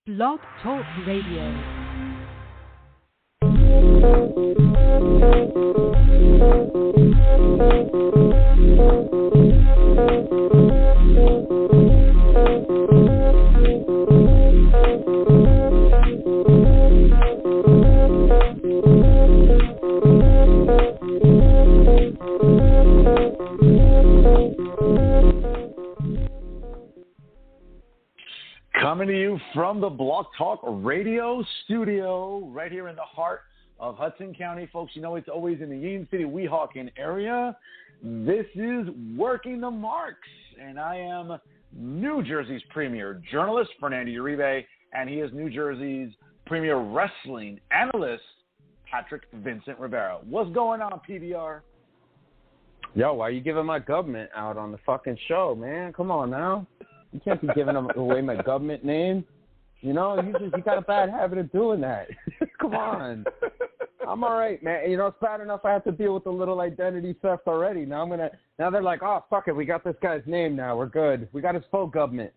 Blog Talk Radio. Coming to you from the Blog Talk Radio studio right here in the heart of Hudson County. Folks, you know it's always in the Union City, Weehawken area. This is Working the Marks, and I am New Jersey's premier journalist, Fernando Uribe, and he is New Jersey's premier wrestling analyst, Patrick Vincent Rivera. What's going on, PBR? Yo, why are you giving my government out on the fucking show, man? Come on now. You can't be giving away my government name. You know, you got a bad habit of doing that. Come on. I'm all right, man. You know, it's bad enough I have to deal with a little identity theft already. Now they're like, oh, fuck it. We got this guy's name now. We're good. We got his full government.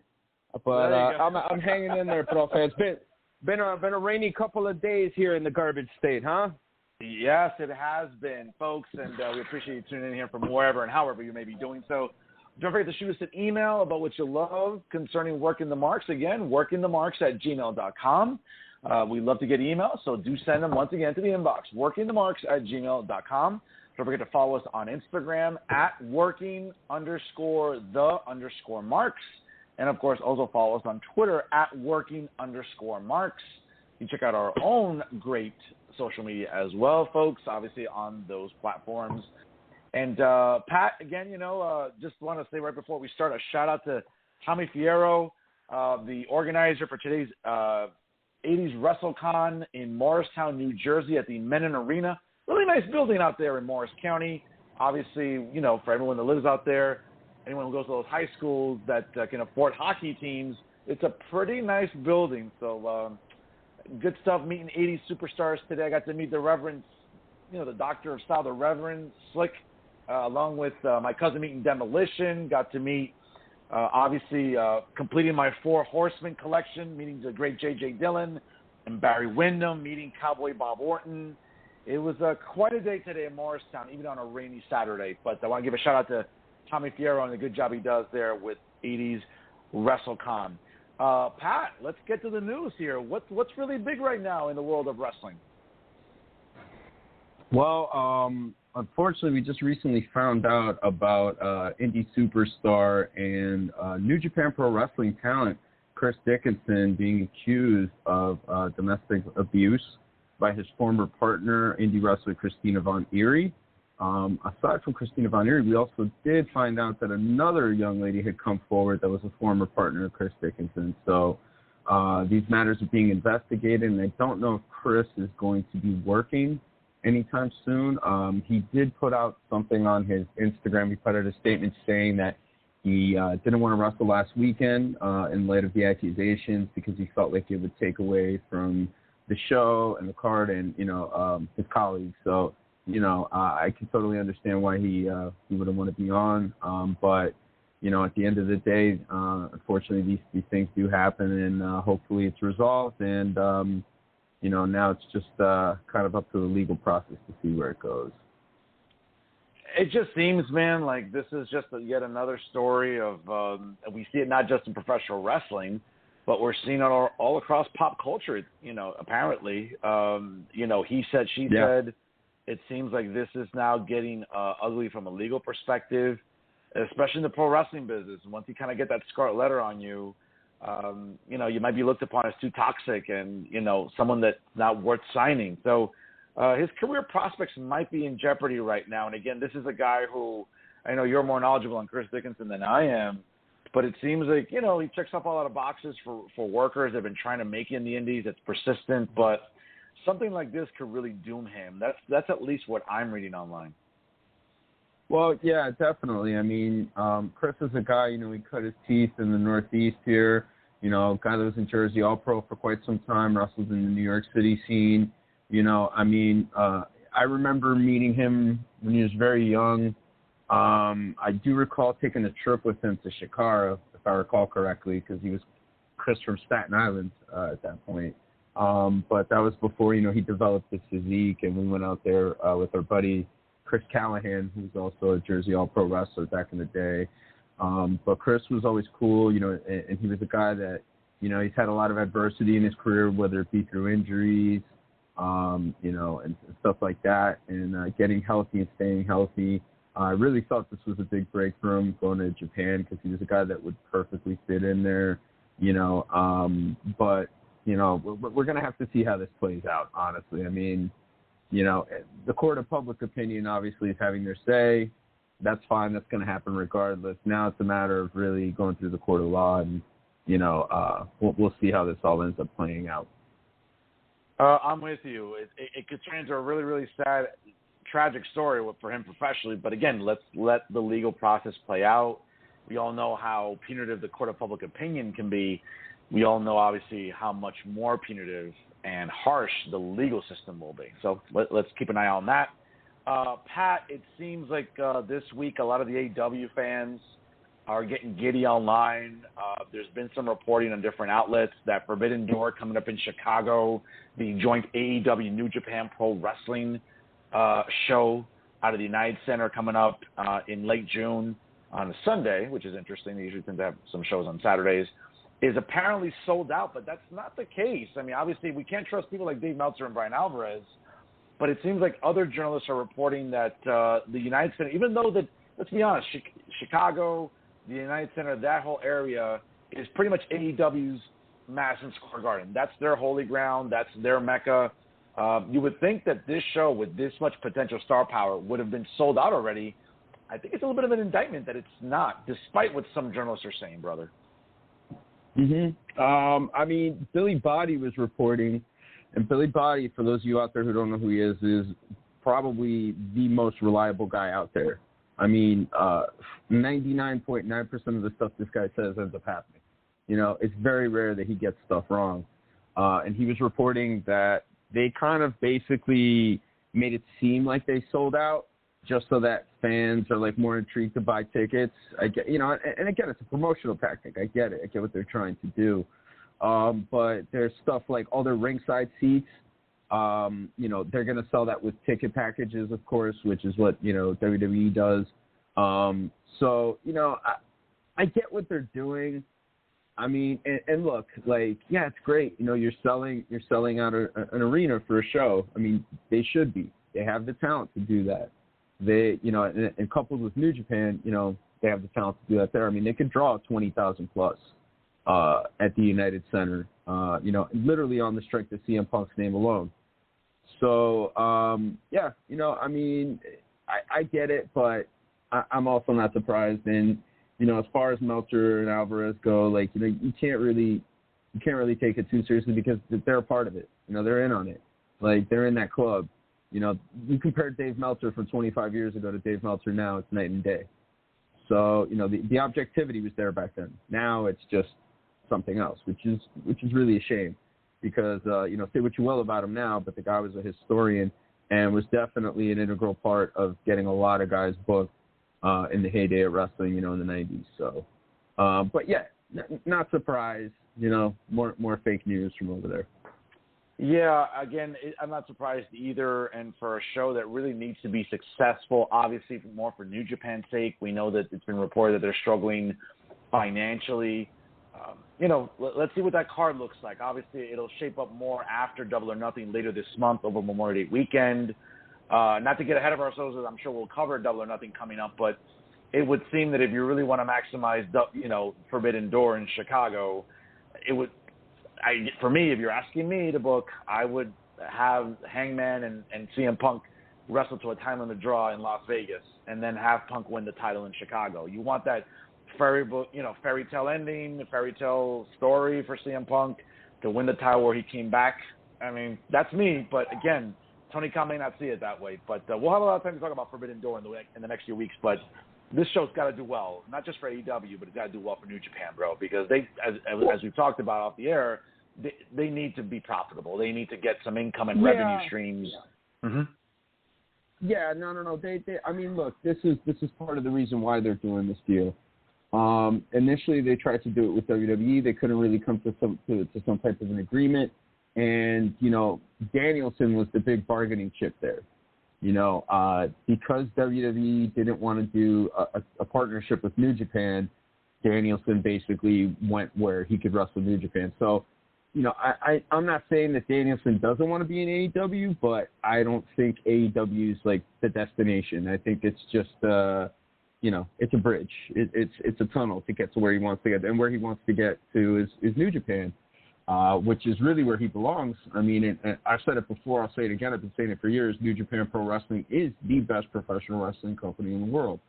But I'm hanging in there, profe. It's been a rainy couple of days here in the garbage state, huh? Yes, it has been, folks, and we appreciate you tuning in here from wherever and however you may be doing so. Don't forget to shoot us an email about what you love concerning Working the Marks. Again, workingthemarks@gmail.com. We love to get emails, so do send them once again to the inbox, workingthemarks@gmail.com. Don't forget to follow us on Instagram at working_the_marks. And, of course, also follow us on Twitter at working_marks. You can check out our own great social media as well, folks, obviously on those platforms. And, Pat, again, just want to say right before we start, a shout-out to Tommy Fierro, the organizer for today's 80s WrestleCon in Morristown, New Jersey at the Menon Arena. Really nice building out there in Morris County. Obviously, for everyone that lives out there, anyone who goes to those high schools that can afford hockey teams, it's a pretty nice building. So good stuff meeting 80s superstars today. I got to meet the Reverend, the Doctor of Style, the Reverend Slick, along with my cousin meeting Demolition. Got to meet, obviously, completing my Four Horsemen collection, meeting the great J.J. Dillon and Barry Windham, meeting Cowboy Bob Orton. It was quite a day today in Morristown, even on a rainy Saturday. But I want to give a shout-out to Tommy Fierro and the good job he does there with 80s WrestleCon. Pat, let's get to the news here. What's really big right now in the world of wrestling? Well, unfortunately, we just recently found out about indie superstar and New Japan Pro Wrestling talent Chris Dickinson being accused of domestic abuse by his former partner, indie wrestler Christina Von Eerie. Aside from Christina Von Eerie, we also did find out that another young lady had come forward that was a former partner of Chris Dickinson. So these matters are being investigated, and I don't know if Chris is going to be working anytime soon. He did put out something on his Instagram. He put out a statement saying that he didn't want to wrestle last weekend in light of the accusations because he felt like it would take away from the show and the card and, his colleagues. So, I can totally understand why he wouldn't want to be on. But, at the end of the day, unfortunately, these things do happen, and hopefully it's resolved. And, now it's just kind of up to the legal process to see where it goes. It just seems, man, like this is just yet another story of we see it not just in professional wrestling, but we're seeing it all across pop culture, apparently. He said, she said. It seems like this is now getting ugly from a legal perspective, especially in the pro wrestling business. Once you kind of get that scarlet letter on you, you might be looked upon as too toxic and, someone that's not worth signing. So his career prospects might be in jeopardy right now. And, again, this is a guy who I know you're more knowledgeable on Chris Dickinson than I am, but it seems like, he checks off a lot of boxes for workers that have been trying to make it in the indies. It's persistent, but something like this could really doom him. That's at least what I'm reading online. Well, yeah, definitely. I mean, Chris is a guy, he cut his teeth in the Northeast here, guy that was in Jersey All-Pro for quite some time, wrestled in the New York City scene. I remember meeting him when he was very young. I do recall taking a trip with him to Shikara, if I recall correctly, because he was Chris from Staten Island at that point. But that was before, he developed his physique, and we went out there with our buddy Chris Callahan, who's also a Jersey All-Pro wrestler back in the day. But Chris was always cool, and he was a guy that, he's had a lot of adversity in his career, whether it be through injuries, and stuff like that, and getting healthy and staying healthy. I really thought this was a big break for him going to Japan, because he was a guy that would perfectly fit in there, but, we're going to have to see how this plays out, honestly. I mean, the court of public opinion obviously is having their say. That's fine. That's going to happen regardless. Now it's a matter of really going through the court of law, and, we'll see how this all ends up playing out. I'm with you. It could turn into a really, really sad, tragic story for him professionally. But again, let's let the legal process play out. We all know how punitive the court of public opinion can be. We all know, obviously, how much more punitive and harsh the legal system will be. So let's keep an eye on that. Pat, it seems like this week a lot of the AEW fans are getting giddy online. There's been some reporting on different outlets that Forbidden Door coming up in Chicago, the joint AEW New Japan Pro Wrestling show out of the United Center coming up in late June on a Sunday, which is interesting. They usually tend to have some shows on Saturdays, is apparently sold out, but that's not the case. I mean, obviously, we can't trust people like Dave Meltzer and Brian Alvarez, but it seems like other journalists are reporting that the United Center, even though that, let's be honest, Chicago, the United Center, that whole area is pretty much AEW's Madison Square Garden. That's their holy ground. That's their mecca. You would think that this show with this much potential star power would have been sold out already. I think it's a little bit of an indictment that it's not, despite what some journalists are saying, brother. I mean, Billy Body was reporting, and Billy Body, for those of you out there who don't know who he is probably the most reliable guy out there. I mean, 99.9% of the stuff this guy says ends up happening. It's very rare that he gets stuff wrong. And he was reporting that they kind of basically made it seem like they sold out just so that fans are like more intrigued to buy tickets. I get, and again, it's a promotional tactic. I get it. I get what they're trying to do. But there's stuff like all their ringside seats. They're going to sell that with ticket packages, of course, which is what, WWE does. So, I get what they're doing. I mean, and look, like, yeah, it's great. You're selling out an arena for a show. I mean, they should be. They have the talent to do that. They, and coupled with New Japan, they have the talent to do that there. I mean, they could draw 20,000 plus at the United Center, literally on the strength of CM Punk's name alone. So, yeah, I mean, I get it, but I'm also not surprised. And, as far as Meltzer and Alvarez go, like, you can't really take it too seriously because they're a part of it. They're in on it. Like, they're in that club. You compare Dave Meltzer from 25 years ago to Dave Meltzer now, it's night and day. So, the objectivity was there back then. Now it's just something else, which is really a shame because, say what you will about him now, but the guy was a historian and was definitely an integral part of getting a lot of guys booked in the heyday of wrestling, in the 90s. So, but yeah, not surprised, more fake news from over there. Yeah, again, I'm not surprised either. And for a show that really needs to be successful, obviously more for New Japan's sake, we know that it's been reported that they're struggling financially. Let's see what that card looks like. Obviously, it'll shape up more after Double or Nothing later this month over Memorial Day weekend. Not to get ahead of ourselves, as I'm sure we'll cover Double or Nothing coming up, but it would seem that if you really want to maximize, Forbidden Door in Chicago, it would. For me, if you're asking me to book, I would have Hangman and CM Punk wrestle to a time limit draw in Las Vegas, and then have Punk win the title in Chicago. You want that fairy tale ending, the fairy tale story for CM Punk to win the title where he came back. I mean, that's me, but again, Tony Khan may not see it that way. But we'll have a lot of time to talk about Forbidden Door in the next few weeks. But this show's got to do well, not just for AEW, but it's got to do well for New Japan, bro, because they, as we talked about off the air, they need to be profitable. They need to get some income and revenue streams. Yeah. Mm-hmm. Yeah, no. They I mean, look, this is part of the reason why they're doing this deal. Initially, they tried to do it with WWE. They couldn't really come to some type of an agreement. And, Danielson was the big bargaining chip there. Because WWE didn't want to do a partnership with New Japan, Danielson basically went where he could wrestle New Japan. So, I'm not saying that Danielson doesn't want to be in AEW, but I don't think AEW is like the destination. I think it's just, it's a bridge. It's a tunnel to get to where he wants to get. And where he wants to get to is New Japan, which is really where he belongs. I mean, I've said it before. I'll say it again. I've been saying it for years. New Japan Pro Wrestling is the best professional wrestling company in the world.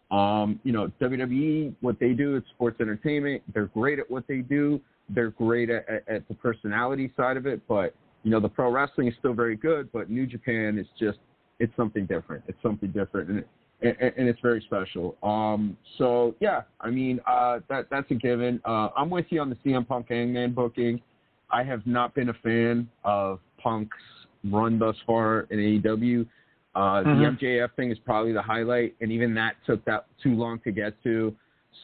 WWE, what they do, it's sports entertainment. They're great at what they do. They're great at the personality side of it. But, the pro wrestling is still very good. But New Japan is it's something different. It's something different. And it's very special. So, yeah, I mean, that's a given. I'm with you on the CM Punk Hangman booking. I have not been a fan of Punk's run thus far in AEW. The MJF thing is probably the highlight, and even that took that too long to get to.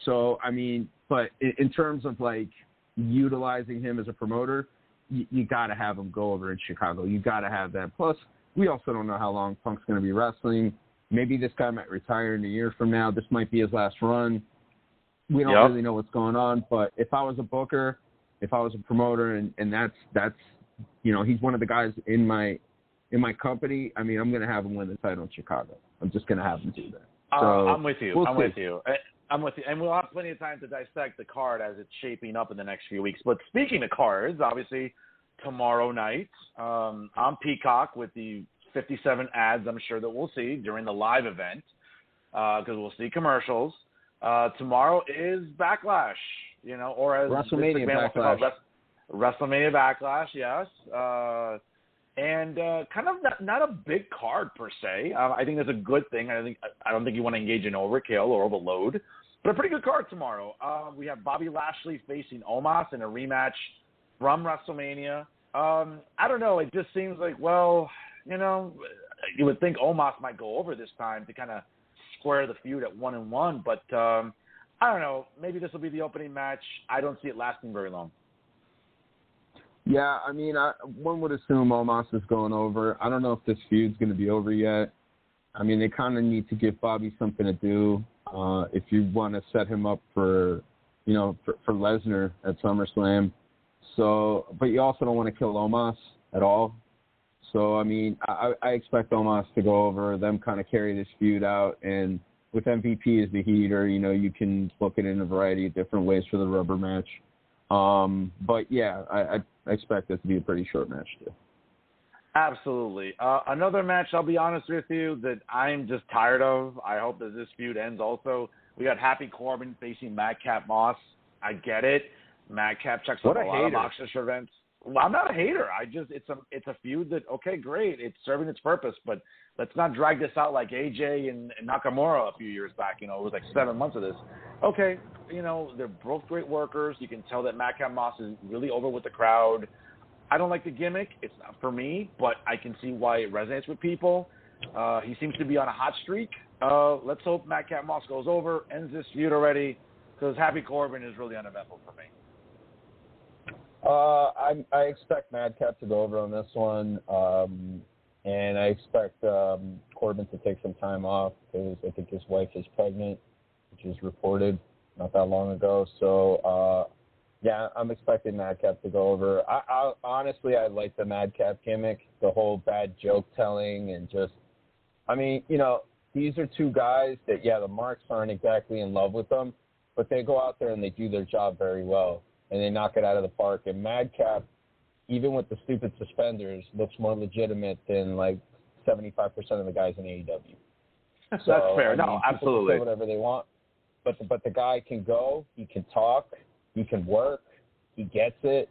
So, I mean, but in terms of, like, utilizing him as a promoter, you got to have him go over in Chicago. You got to have that. Plus, we also don't know how long Punk's going to be wrestling. Maybe this guy might retire in a year from now. This might be his last run. We don't really know what's going on. But if I was a booker, if I was a promoter, and that's he's one of the guys in my company, I mean, I'm going to have him win the title in Chicago. I'm just going to have him do that. So I'm with you. I'm with you. And we'll have plenty of time to dissect the card as it's shaping up in the next few weeks. But speaking of cards, obviously, tomorrow night on Peacock with the 57 ads I'm sure that we'll see during the live event because we'll see commercials. Tomorrow is Backlash, or as WrestleMania Backlash. WrestleMania Backlash, yes. And kind of not a big card per se. I think that's a good thing. I don't think you want to engage in overkill or overload, but a pretty good card tomorrow. We have Bobby Lashley facing Omos in a rematch from WrestleMania. I don't know. It just seems like, you would think Omos might go over this time to kind of square the feud at 1-1, but I don't know. Maybe this will be the opening match. I don't see it lasting very long. Yeah, I mean, one would assume Omos is going over. I don't know if this feud's going to be over yet. I mean, they kind of need to give Bobby something to do if you want to set him up for Lesnar at SummerSlam. So, but you also don't want to kill Omos at all. So, I mean, I expect Omos to go over, them kind of carry this feud out. And with MVP as the heater, you can book it in a variety of different ways for the rubber match. But, yeah, I expect it to be a pretty short match, too. Absolutely. Another match, I'll be honest with you, that I'm just tired of. I hope that this feud ends also. We got Happy Corbin facing Madcap Moss. I get it. Madcap checks off a lot of boxers for events. Well, I'm not a hater. It's a feud that, okay, great. It's serving its purpose, but let's not drag this out like AJ and Nakamura a few years back. It was like 7 months of this. Okay, they're both great workers. You can tell that Madcap Moss is really over with the crowd. I don't like the gimmick. It's not for me, but I can see why it resonates with people. He seems to be on a hot streak. Let's hope Madcap Moss goes over, ends this feud already, because Happy Corbin is really uneventful for me. I expect Madcap to go over on this one, and I expect Corbin to take some time off because I think his wife is pregnant, which was reported not that long ago. So, yeah, I'm expecting Madcap to go over. I honestly, I like the Madcap gimmick, the whole bad joke telling, and just, I mean, these are two guys that, the marks aren't exactly in love with them, but they go out there and they do their job very well. And they knock it out of the park. And Madcap, even with the stupid suspenders, looks more legitimate than like 75% of the guys in AEW. So, that's fair. No, absolutely. Can say whatever they want, but the guy can go, he can talk, he can work, he gets it,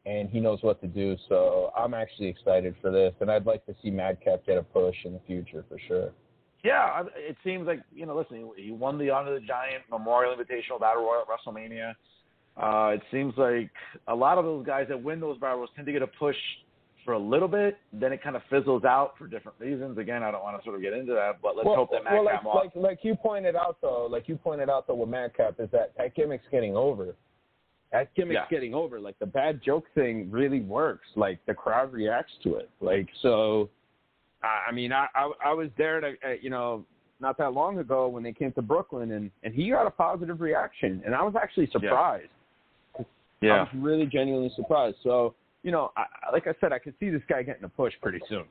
and he knows what to do. So I'm actually excited for this, and I'd like to see Madcap get a push in the future for sure. Yeah, it seems like listen, he won the Honor the Giant Memorial Invitational Battle Royal at WrestleMania. It seems like a lot of those guys that win those battles tend to get a push for a little bit, then it kind of fizzles out for different reasons. Again, I don't want to sort of get into that, but let's hope that Madcap like you pointed out though with Madcap, is that gimmick's getting over. That gimmick's getting over. Like, the bad joke thing really works. Like, the crowd reacts to it. Like, so, I mean, I was there to, not that long ago when they came to Brooklyn, and he got a positive reaction, and I was actually surprised. Yeah. I was really genuinely surprised. So, like I said, I could see this guy getting a push pretty soon.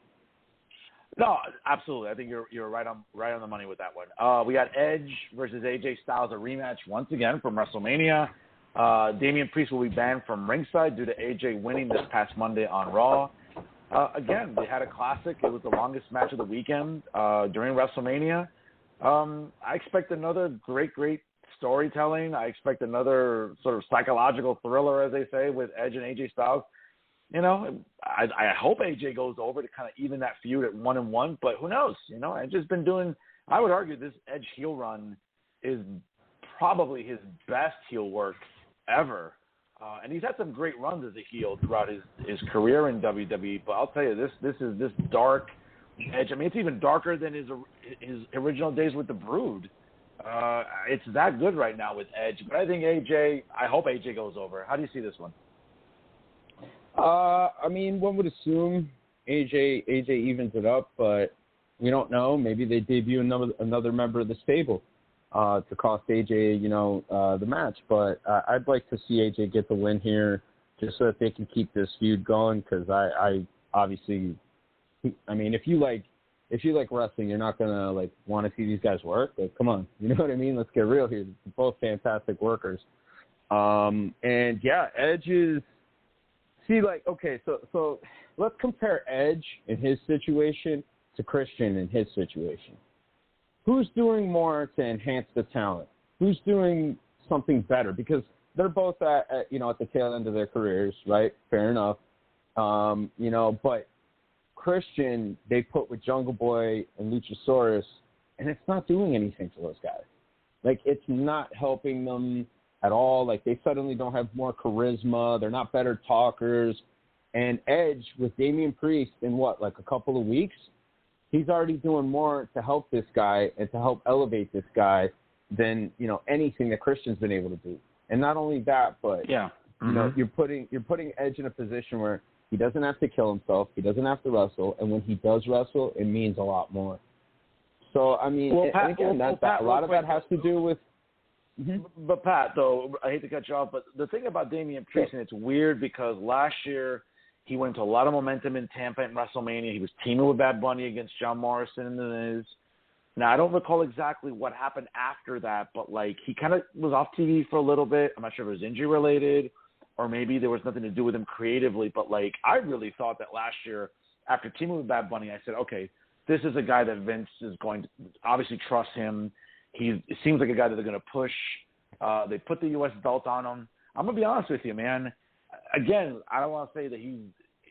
No, absolutely. I think you're right on the money with that one. We got Edge versus AJ Styles, a rematch once again from WrestleMania. Damian Priest will be banned from ringside due to AJ winning this past Monday on Raw. Again, they had a classic. It was the longest match of the weekend during WrestleMania. I expect another great storytelling. I expect another sort of psychological thriller, as they say, with Edge and AJ Styles. I hope AJ goes over to kind of even that feud at 1-1, but who knows? Edge has been doing. I would argue this Edge heel run is probably his best heel work ever, and he's had some great runs as a heel throughout his career in WWE. But I'll tell you, this dark Edge. I mean, it's even darker than his original days with the Brood. It's that good right now with Edge. But I think I hope AJ goes over. How do you see this one? I mean, one would assume AJ evens it up, but we don't know. Maybe they debut another member of the stable to cost AJ, the match. But I'd like to see AJ get the win here, just so that they can keep this feud going. Because I obviously, I mean, if you like wrestling, you're not gonna want to see these guys work. Like, come on, you know what I mean? Let's get real here. They're both fantastic workers. And yeah, Edge is. See, okay, so let's compare Edge in his situation to Christian in his situation. Who's doing more to enhance the talent? Who's doing something better? Because they're both at the tail end of their careers, right? Fair enough. But Christian, they put with Jungle Boy and Luchasaurus, and it's not doing anything to those guys. Like, it's not helping them at all. Like, they suddenly don't have more charisma. They're not better talkers. And Edge, with Damian Priest in a couple of weeks, he's already doing more to help this guy and to help elevate this guy than, anything that Christian's been able to do. And not only that, but, you're putting Edge in a position where he doesn't have to kill himself. He doesn't have to wrestle. And when he does wrestle, it means a lot more. So, I mean, a lot of that has to do with, But Pat, though, I hate to cut you off, but the thing about Damian Priest, and it's weird because last year he went into a lot of momentum in Tampa at WrestleMania. He was teaming with Bad Bunny against John Morrison and the Miz. Now, I don't recall exactly what happened after that, but he kind of was off TV for a little bit. I'm not sure if it was injury related or maybe there was nothing to do with him creatively. But I really thought that last year after teaming with Bad Bunny, I said, okay, this is a guy that Vince is going to obviously trust him. It seems like a guy that they're going to push. They put the U.S. belt on him. I'm going to be honest with you, man. Again, I don't want to say that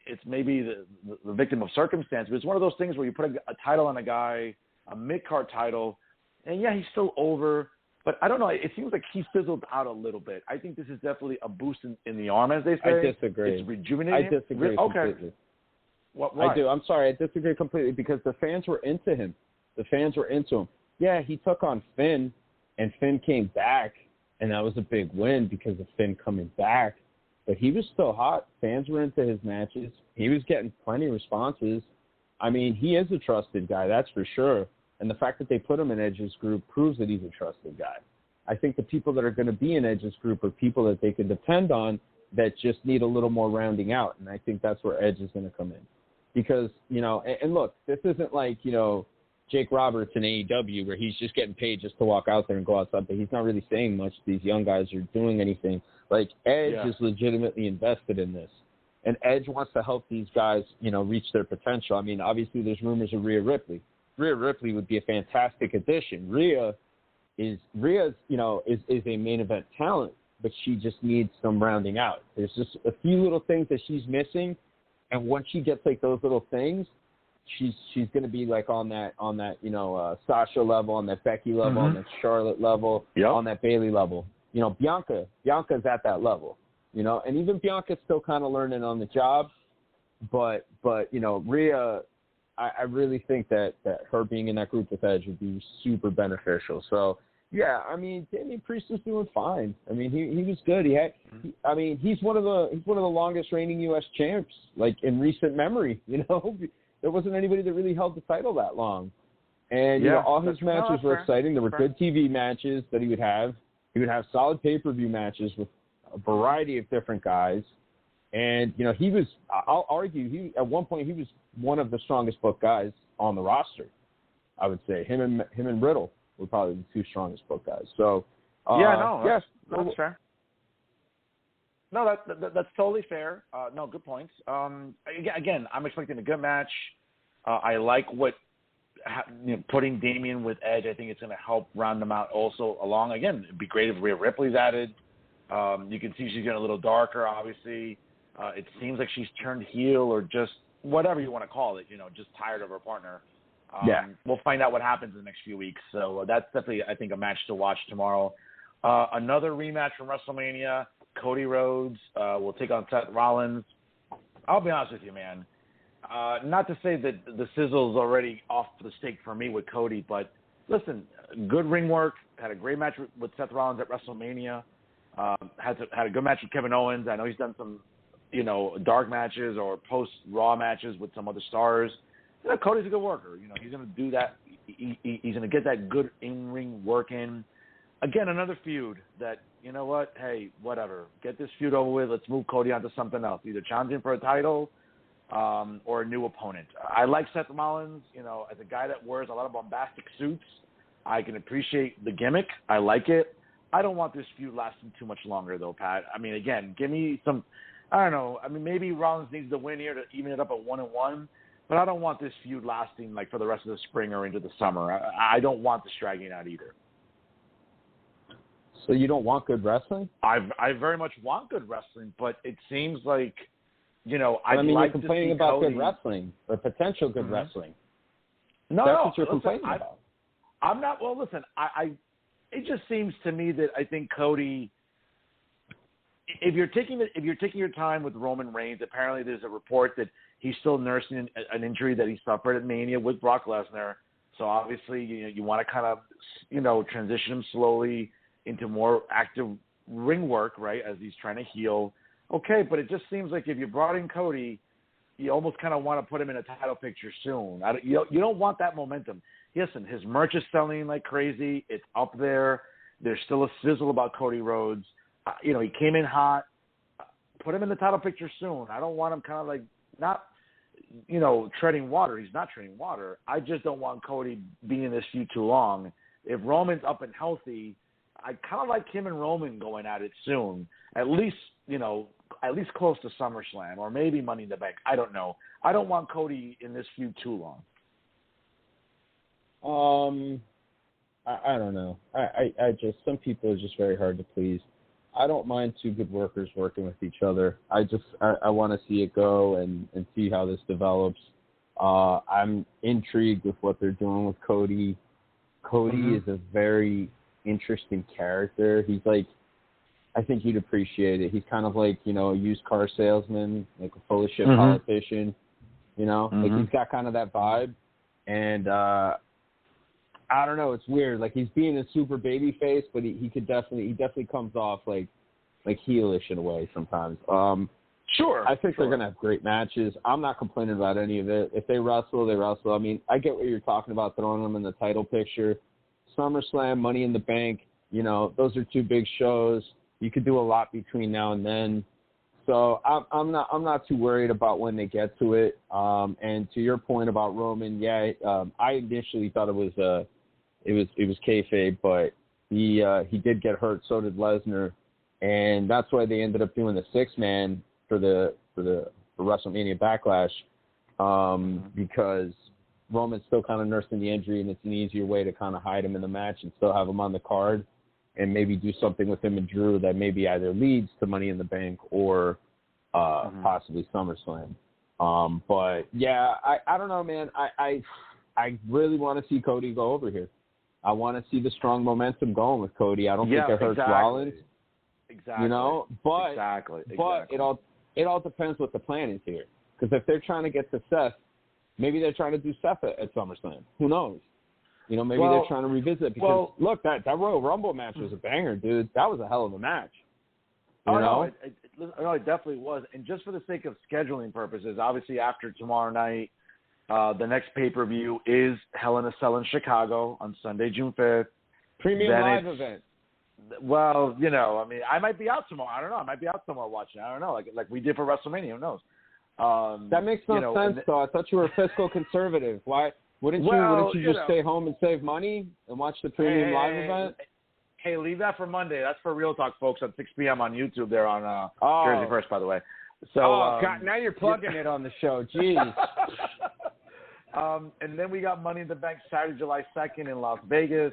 it's maybe the victim of circumstance, but it's one of those things where you put a title on a guy, a mid-card title, and yeah, he's still over. But I don't know. It seems like he's fizzled out a little bit. I think this is definitely a boost in the arm, as they say. I disagree. It's rejuvenating. I disagree completely. Why? I do. I'm sorry. I disagree completely because the fans were into him. Yeah, he took on Finn, and Finn came back, and that was a big win because of Finn coming back. But he was still hot. Fans were into his matches. He was getting plenty of responses. I mean, he is a trusted guy, that's for sure. And the fact that they put him in Edge's group proves that he's a trusted guy. I think the people that are going to be in Edge's group are people that they can depend on that just need a little more rounding out. And I think that's where Edge is going to come in. Because, and look, this isn't like, Jake Roberts in AEW where he's just getting paid just to walk out there and go outside, but he's not really saying much. These young guys are doing anything. Edge is legitimately invested in this. And Edge wants to help these guys, reach their potential. I mean, obviously there's rumors of Rhea Ripley. Rhea Ripley would be a fantastic addition. Rhea's is a main event talent, but she just needs some rounding out. There's just a few little things that she's missing, and once she gets those little things, she's going to be on that Sasha level, on that Becky level, on that Charlotte level, on that Bayley level. Bianca's at that level, and even Bianca's still kind of learning on the job. you know, Rhea, I really think that her being in that group with Edge would be super beneficial. So, yeah, I mean, Damian Priest is doing fine. I mean, he was good. He's one of the longest reigning U.S. champs, like, in recent memory. You know, there wasn't anybody that really held the title that long. And, you know, all his matches were exciting. There were good TV matches that he would have. He would have solid pay-per-view matches with a variety of different guys. And, you know, I'll argue, at one point, he was one of the strongest booked guys on the roster, I would say. Him and Riddle were probably the two strongest booked guys. So, that's fair. No, that's totally fair. No, good points. Again, I'm expecting a good match. I like putting Damian with Edge. I think it's going to help round them out also along. Again, it'd be great if Rhea Ripley's added. You can see she's getting a little darker, obviously. It seems like she's turned heel or just whatever you want to call it, you know, just tired of her partner. We'll find out what happens in the next few weeks. So that's definitely, I think, a match to watch tomorrow. Another rematch from WrestleMania. Cody Rhodes will take on Seth Rollins. I'll be honest with you, man. Not to say that the sizzle's already off the stake for me with Cody, but listen, good ring work. Had a great match with Seth Rollins at WrestleMania. Had a good match with Kevin Owens. I know he's done some, you know, dark matches or post-Raw matches with some other stars. You know, Cody's a good worker. You know, he's going to do that. He's going to get that good in-ring work in. Again, another feud that, you know what, hey, whatever. Get this feud over with. Let's move Cody on to something else, either challenging for a title or a new opponent. I like Seth Rollins, you know, as a guy that wears a lot of bombastic suits. I can appreciate the gimmick. I like it. I don't want this feud lasting too much longer, though, Pat. I mean, again, give me some – I don't know. I mean, maybe Rollins needs the win here to even it up at 1-1, but I don't want this feud lasting like for the rest of the spring or into the summer. I don't want this dragging out either. So you don't want good wrestling? I very much want good wrestling, but it seems like, you know, you're complaining about Cody. Good wrestling or potential good wrestling. No, that's what you're complaining about. I'm not. Well, listen, it just seems to me that I think Cody. If you're taking your time with Roman Reigns, apparently there's a report that he's still nursing an injury that he suffered at Mania with Brock Lesnar. So obviously, you want to kind of, you know, transition him slowly into more active ring work, right, as he's trying to heal. Okay, but it just seems like if you brought in Cody, you almost kind of want to put him in a title picture soon. You don't want that momentum. Listen, his merch is selling like crazy. It's up there. There's still a sizzle about Cody Rhodes. You know, he came in hot. Put him in the title picture soon. I don't want him kind of like not, you know, treading water. He's not treading water. I just don't want Cody being in this feud too long. If Roman's up and healthy, I kind of like him and Roman going at it soon. At least, you know, at least close to SummerSlam or maybe Money in the Bank. I don't know. I don't want Cody in this feud too long. I don't know. I just, some people are just very hard to please. I don't mind two good workers working with each other. I want to see it go and see how this develops. I'm intrigued with what they're doing with Cody. Cody is a very interesting character. He's like, I think you'd appreciate it. He's kind of like, you know, a used car salesman, like a full of shit politician, you know? Like he's got kind of that vibe. And I don't know, it's weird. Like he's being a super baby face, but he definitely comes off like heelish in a way sometimes. Sure. I think they're gonna have great matches. I'm not complaining about any of it. If they wrestle, they wrestle. I mean, I get what you're talking about, throwing them in the title picture. SummerSlam, Money in the Bank, you know, those are two big shows. You could do a lot between now and then. So I'm not too worried about when they get to it. And to your point about Roman, I initially thought it was kayfabe, but he did get hurt. So did Lesnar, and that's why they ended up doing the 6-man for the WrestleMania Backlash, because Roman's still kind of nursing the injury, and it's an easier way to kind of hide him in the match and still have him on the card, and maybe do something with him and Drew that maybe either leads to Money in the Bank or possibly SummerSlam. But yeah, I don't know, man. I really want to see Cody go over here. I want to see the strong momentum going with Cody. I don't think it hurts Rollins. Exactly. You know, but exactly. But it all depends what the plan is here. Because if they're trying to get to Seth, maybe they're trying to do Seth at SummerSlam. Who knows? You know, maybe they're trying to revisit it. Because, look, that Royal Rumble match was a banger, dude. That was a hell of a match. You know? No, it definitely was. And just for the sake of scheduling purposes, obviously after tomorrow night, the next pay-per-view is Hell in a Cell in Chicago on Sunday, June 5th. Premium live event. Well, you know, I mean, I might be out tomorrow. I don't know. I might be out tomorrow watching. I don't know. Like we did for WrestleMania. Who knows? That makes no sense, though. I thought you were a fiscal conservative. Why? Wouldn't you just stay home and save money and watch the premium live event? Hey, leave that for Monday. That's for Real Talk, folks, at 6 p.m. on YouTube there on Jersey First, by the way. So, God, now you're plugging it on the show. Jeez. And then we got Money in the Bank Saturday, July 2nd in Las Vegas.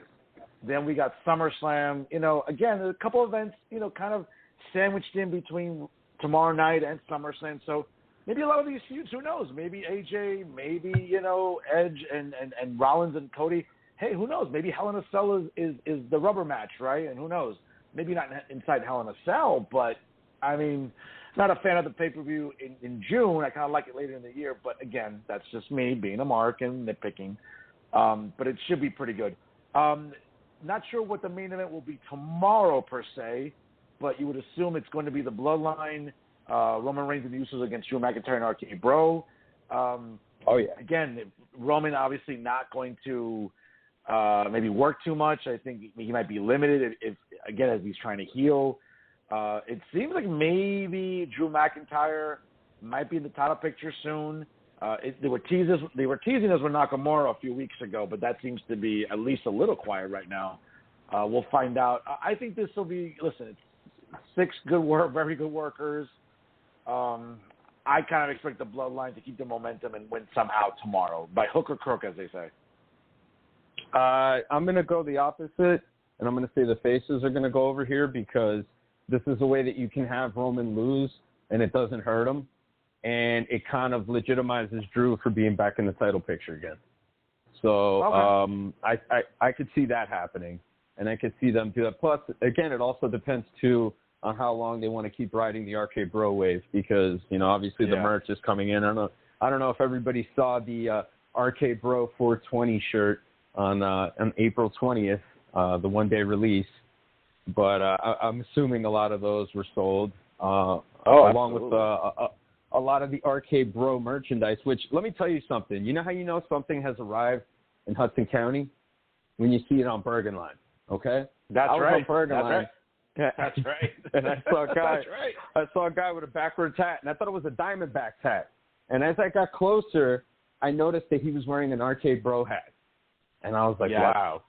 Then we got SummerSlam. You know, again, a couple events, you know, kind of sandwiched in between tomorrow night and SummerSlam. So maybe a lot of these feuds, who knows? Maybe AJ, maybe, you know, Edge and Rollins and Cody. Hey, who knows? Maybe Hell in a Cell is the rubber match, right? And who knows? Maybe not inside Hell in a Cell, but, I mean, not a fan of the pay-per-view in June. I kind of like it later in the year. But, again, that's just me being a mark and nitpicking. But it should be pretty good. Not sure what the main event will be tomorrow, per se, but you would assume it's going to be the Bloodline, Roman Reigns and the Usos against Drew McIntyre and RK Bro. Again, Roman obviously not going to maybe work too much. I think he might be limited if as he's trying to heal. It seems like maybe Drew McIntyre might be in the title picture soon. They were teasing us with Nakamura a few weeks ago, but that seems to be at least a little quiet right now. We'll find out. I think this will be. Listen, it's 6 very good workers. I kind of expect the Bloodline to keep the momentum and win somehow tomorrow, by hook or crook, as they say. I'm going to go the opposite, and I'm going to say the faces are going to go over here because this is a way that you can have Roman lose, and it doesn't hurt him, and it kind of legitimizes Drew for being back in the title picture again. So I could see that happening, and I could see them do that. Plus, again, it also depends, too, on how long they want to keep riding the RK Bro wave because, you know, obviously the merch is coming in. I don't know if everybody saw the RK Bro 420 shirt on April 20th, the one-day release. But I'm assuming a lot of those were sold, along with a lot of the RK Bro merchandise, which, let me tell you something. You know how you know something has arrived in Hudson County? When you see it on Bergen Line, okay? That's right. On Bergen Line. Right. That's right. And I saw a guy with a backwards hat, and I thought it was a Diamondbacks hat. And as I got closer, I noticed that he was wearing an RK Bro hat. And I was like, wow.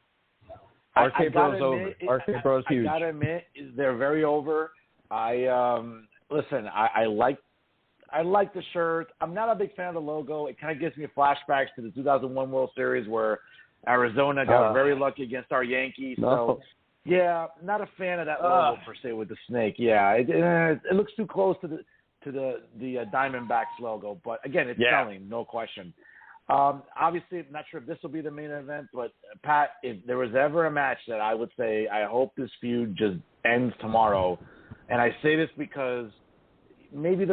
RK Bro's over. RK Bro's huge. I got to admit, they're very over. Listen, I like the shirt. I'm not a big fan of the logo. It kind of gives me flashbacks to the 2001 World Series where Arizona got very lucky against our Yankees. So, yeah, not a fan of that logo per se with the snake. Yeah, it looks too close to the Diamondbacks logo. But again, it's selling, no question. Obviously, I'm not sure if this will be the main event, but Pat, if there was ever a match that I would say I hope this feud just ends tomorrow, and I say this because maybe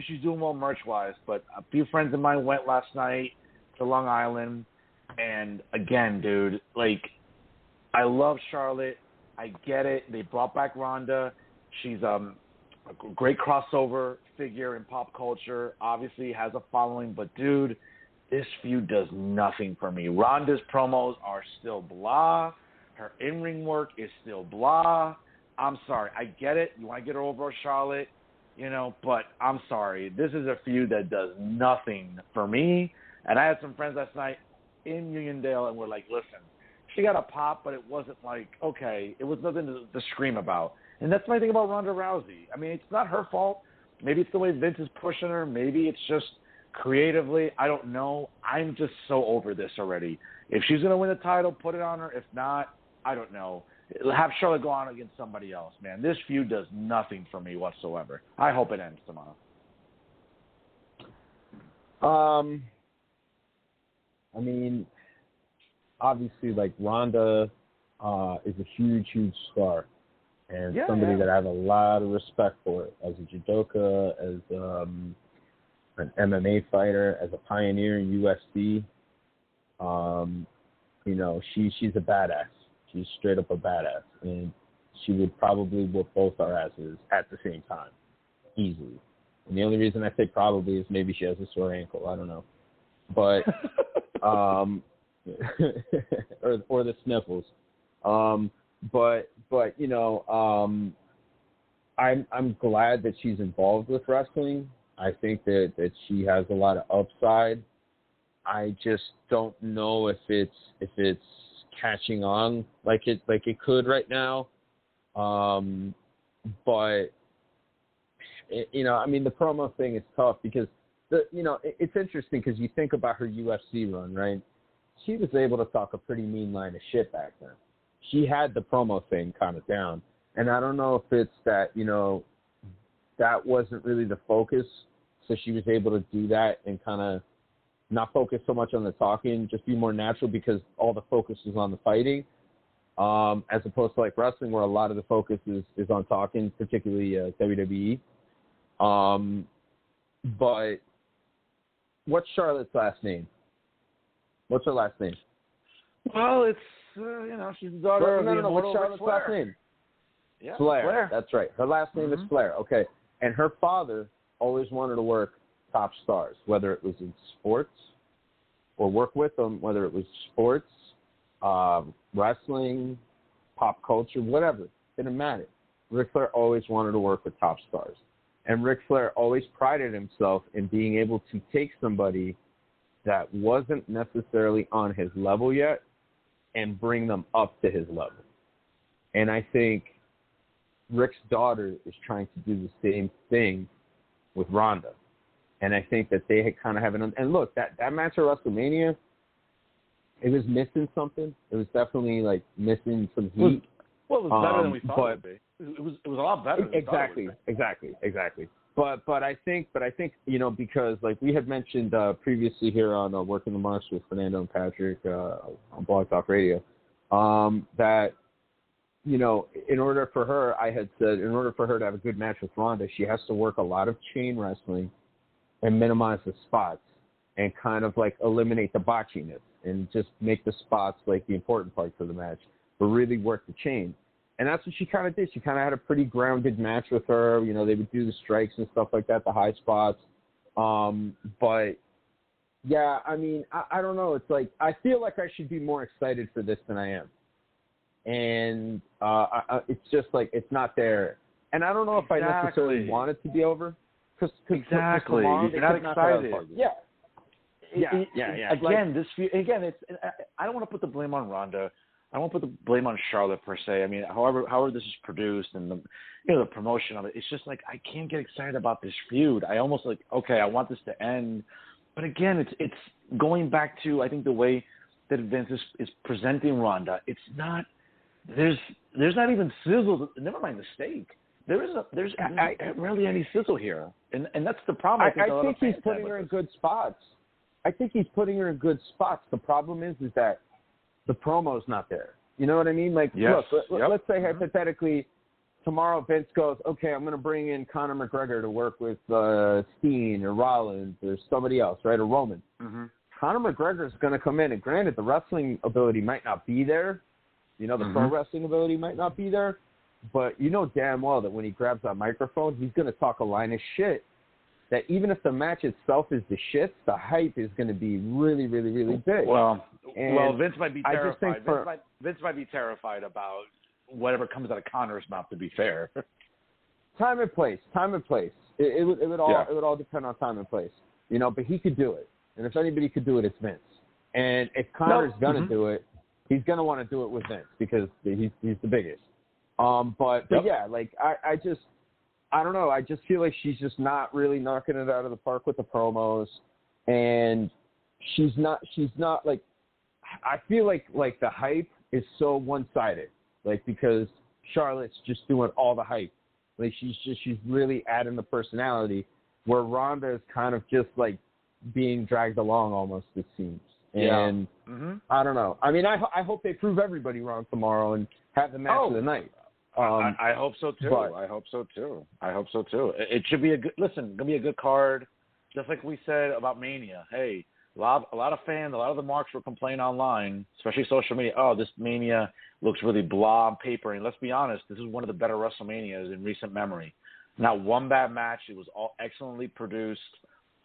she's doing well merch-wise, but a few friends of mine went last night to Long Island, and again, dude, like, I love Charlotte. I get it. They brought back Ronda. She's a great crossover figure in pop culture. Obviously has a following, but dude, this feud does nothing for me. Ronda's promos are still blah. Her in-ring work is still blah. I'm sorry. I get it. You want to get her over Charlotte, you know, but I'm sorry. This is a feud that does nothing for me. And I had some friends last night in Uniondale, and we're like, listen, she got a pop, but it wasn't like, okay, it was nothing to scream about. And that's my thing about Ronda Rousey. I mean, it's not her fault. Maybe it's the way Vince is pushing her. Maybe it's just creatively. I don't know. I'm just so over this already. If she's going to win the title, put it on her. If not, I don't know. Have Charlotte go on against somebody else, man. This feud does nothing for me whatsoever. I hope it ends tomorrow. I mean, obviously, like, Ronda is a huge, huge star. And somebody that I have a lot of respect for as a judoka, an MMA fighter, as a pioneer in UFC. You know, she's a badass. She's straight up a badass, and she would probably whoop both our asses at the same time, easily. And the only reason I say probably is maybe she has a sore ankle. I don't know, but or the sniffles. But you know, I'm glad that she's involved with wrestling. I think that she has a lot of upside. I just don't know if it's catching on like it could right now. But you know, I mean, the promo thing is tough because it's interesting because you think about her UFC run, right? She was able to talk a pretty mean line of shit back then. She had the promo thing kind of down, and I don't know if it's that, you know, that wasn't really the focus, so she was able to do that and kind of not focus so much on the talking, just be more natural because all the focus is on the fighting, as opposed to like wrestling where a lot of the focus is on talking, particularly WWE. But what's Charlotte's last name? What's her last name? Well, it's, you know, she's the daughter of the immortal what's Charlotte's last name? Yeah, Flair. That's right. Her last name is Flair. Okay. And her father always wanted to work top stars, whether it was in sports or work with them, whether it was sports, wrestling, pop culture, whatever. It didn't matter. Ric Flair always wanted to work with top stars. And Ric Flair always prided himself in being able to take somebody that wasn't necessarily on his level yet and bring them up to his level. And I think Ric's daughter is trying to do the same thing with Ronda. And I think that they kind of have an... And look, that match at WrestleMania, it was missing something. It was definitely, like, missing some heat. Well, it was better than we thought it would be. It was a lot better than exactly. But I think, you know, because, like, we had mentioned previously here on Working the Marks with Fernando and Patrick on Blog Talk Radio, that, you know, in order for her, I had said, in order for her to have a good match with Ronda, she has to work a lot of chain wrestling and minimize the spots and kind of, like, eliminate the botchiness and just make the spots, like, the important parts of the match, but really work the chain. And that's what she kind of did. She kind of had a pretty grounded match with her. You know, they would do the strikes and stuff like that, the high spots. But, yeah, I mean, I don't know. It's like I feel like I should be more excited for this than I am. And it's just like it's not there. And I don't know if I necessarily want it to be over. Exactly. You're not excited. Yeah. Again, it's. I don't want to put the blame on Ronda. I won't put the blame on Charlotte per se. I mean, however this is produced and the promotion of it, it's just like I can't get excited about this feud. I almost like, okay, I want this to end, but again, it's going back to I think the way that Vince is presenting Ronda. It's not there's not even sizzle. Never mind the steak. There's rarely any sizzle here, and that's the problem. I think he's putting her in good spots. The problem is that the promo's not there. You know what I mean? Like, yes. Look, let's say hypothetically, tomorrow Vince goes, okay, I'm going to bring in Conor McGregor to work with Steen or Rollins or somebody else, right, or Roman. Mm-hmm. Conor McGregor is going to come in, and granted, the wrestling ability might not be there. You know, the pro wrestling ability might not be there, but you know damn well that when he grabs that microphone, he's going to talk a line of shit that even if the match itself is the shit, the hype is going to be really, really, really big. Well, Vince might be terrified. Vince might be terrified about whatever comes out of Conor's mouth. To be fair, time and place. It would all depend on time and place. You know, but he could do it, and if anybody could do it, it's Vince. And if Conor's gonna do it, he's gonna want to do it with Vince because he's the biggest. But yeah, like I don't know. I just feel like she's just not really knocking it out of the park with the promos, and she's not like. I feel like the hype is so one-sided, like because Charlotte's just doing all the hype, like she's really adding the personality, where Ronda is kind of just like being dragged along almost, it seems. And I don't know. I mean, I hope they prove everybody wrong tomorrow and have the match of the night. I hope so too. I hope so too. It should be gonna be a good card. just like we said about Mania. Hey, a lot of fans, a lot of the marks were complaining online, especially social media. Oh, this Mania looks really blah on paper. And let's be honest, this is one of the better WrestleManias in recent memory. Not one bad match. It was all excellently produced.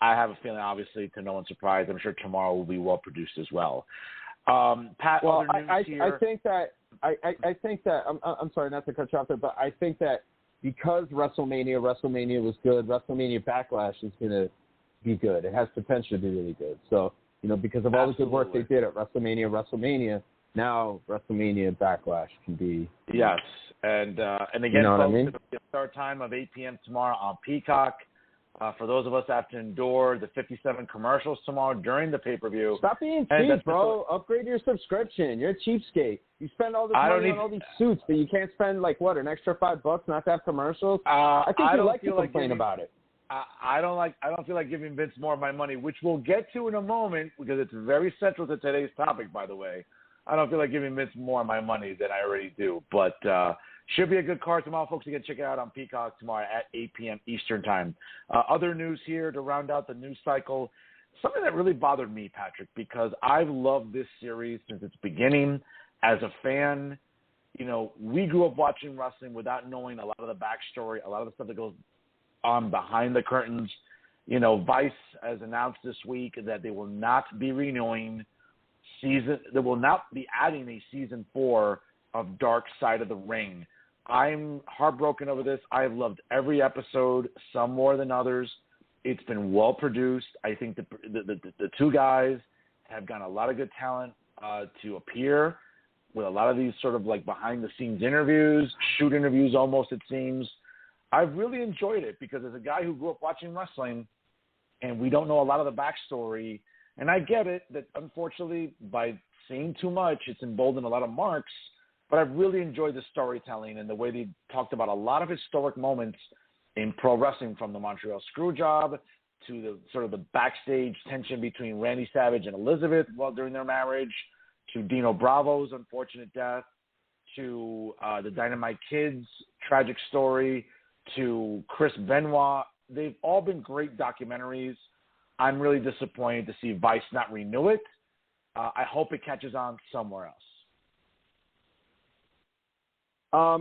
I have a feeling, obviously, to no one's surprise, I'm sure tomorrow will be well produced as well. Pat, well, other news here. I think that I'm sorry not to cut you off there, but I think that because WrestleMania was good, WrestleMania Backlash is going to be good. It has potential to be really good. So, because of all the good work they did at WrestleMania, now WrestleMania Backlash can be. Yes, and again, you know what folks, I mean? it'll be a start time of 8 p.m. tomorrow on Peacock. For those of us that have to endure the 57 commercials tomorrow during the pay-per-view. Stop being cheap, bro. Upgrade your subscription. You're a cheapskate. You spend all this money on all these suits, but you can't spend, an extra $5 not to have commercials? I think you like to complain about it. I don't feel like giving Vince more of my money, which we'll get to in a moment because it's very central to today's topic, by the way. I don't feel like giving Vince more of my money than I already do. But should be a good card tomorrow, folks. You can check it out on Peacock tomorrow at 8 p.m. Eastern Time. Other news here to round out the news cycle. Something that really bothered me, Patrick, because I've loved this series since its beginning. As a fan, we grew up watching wrestling without knowing a lot of the backstory, a lot of the stuff that goes on behind the curtains. Vice has announced this week that they will not be renewing they will not be adding a season 4 of Dark Side of the Ring. I'm heartbroken over this. I've loved every episode, some more than others. It's been well produced. I think the two guys have gotten a lot of good talent to appear with a lot of these sort of behind the scenes interviews, shoot interviews almost, it seems. I've really enjoyed it because as a guy who grew up watching wrestling and we don't know a lot of the backstory, and I get it that unfortunately by seeing too much, it's emboldened a lot of marks, but I've really enjoyed the storytelling and the way they talked about a lot of historic moments in pro wrestling, from the Montreal Screwjob to the sort of the backstage tension between Randy Savage and Elizabeth during their marriage, to Dino Bravo's unfortunate death, to the Dynamite Kid's tragic story, to Chris Benoit. They've all been great documentaries. I'm really disappointed to see Vice not renew it. I hope it catches on somewhere else.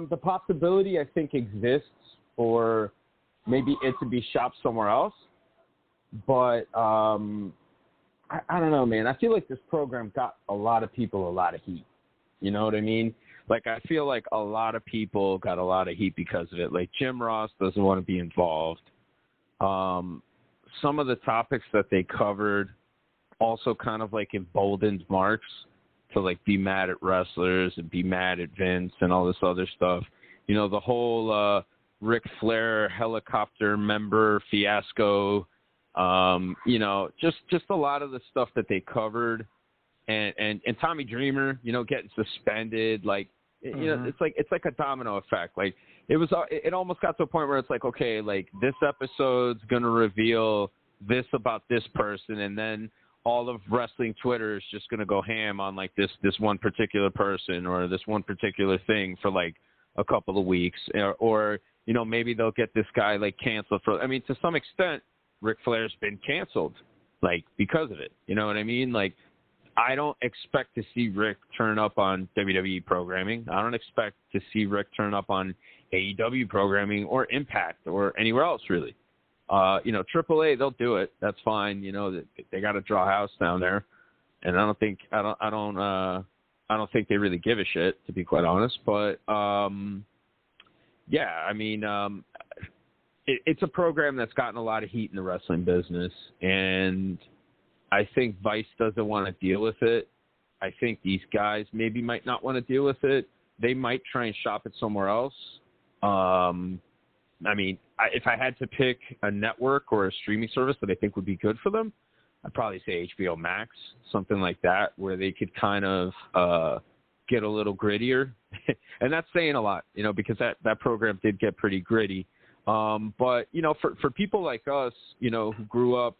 The possibility, I think, exists for maybe it to be shopped somewhere else. But I don't know, man. I feel like this program got a lot of people a lot of heat. You know what I mean? I feel like a lot of people got a lot of heat because of it. Jim Ross doesn't want to be involved. Some of the topics that they covered also kind of emboldened marks to be mad at wrestlers and be mad at Vince and all this other stuff. The whole Ric Flair helicopter member fiasco, just a lot of the stuff that they covered, and Tommy Dreamer, getting suspended, it's like a domino effect. It almost got to a point where it's okay, this episode's going to reveal this about this person, and then all of wrestling Twitter is just going to go ham on this one particular person or this one particular thing for a couple of weeks, or maybe they'll get this guy canceled for. I mean, to some extent, Ric Flair's been canceled because of it. You know what I mean? I don't expect to see Rick turn up on WWE programming. I don't expect to see Rick turn up on AEW programming or Impact or anywhere else really. AAA, they'll do it. That's fine. They got to draw house down there, and I don't think they really give a shit, to be quite honest. But yeah, I mean, it's a program that's gotten a lot of heat in the wrestling business, and I think Vice doesn't want to deal with it. I think these guys maybe might not want to deal with it. They might try and shop it somewhere else. I mean, if I had to pick a network or a streaming service that I think would be good for them, I'd probably say HBO Max, something like that, where they could kind of get a little grittier. And that's saying a lot, because that program did get pretty gritty. But, for people like us, who grew up,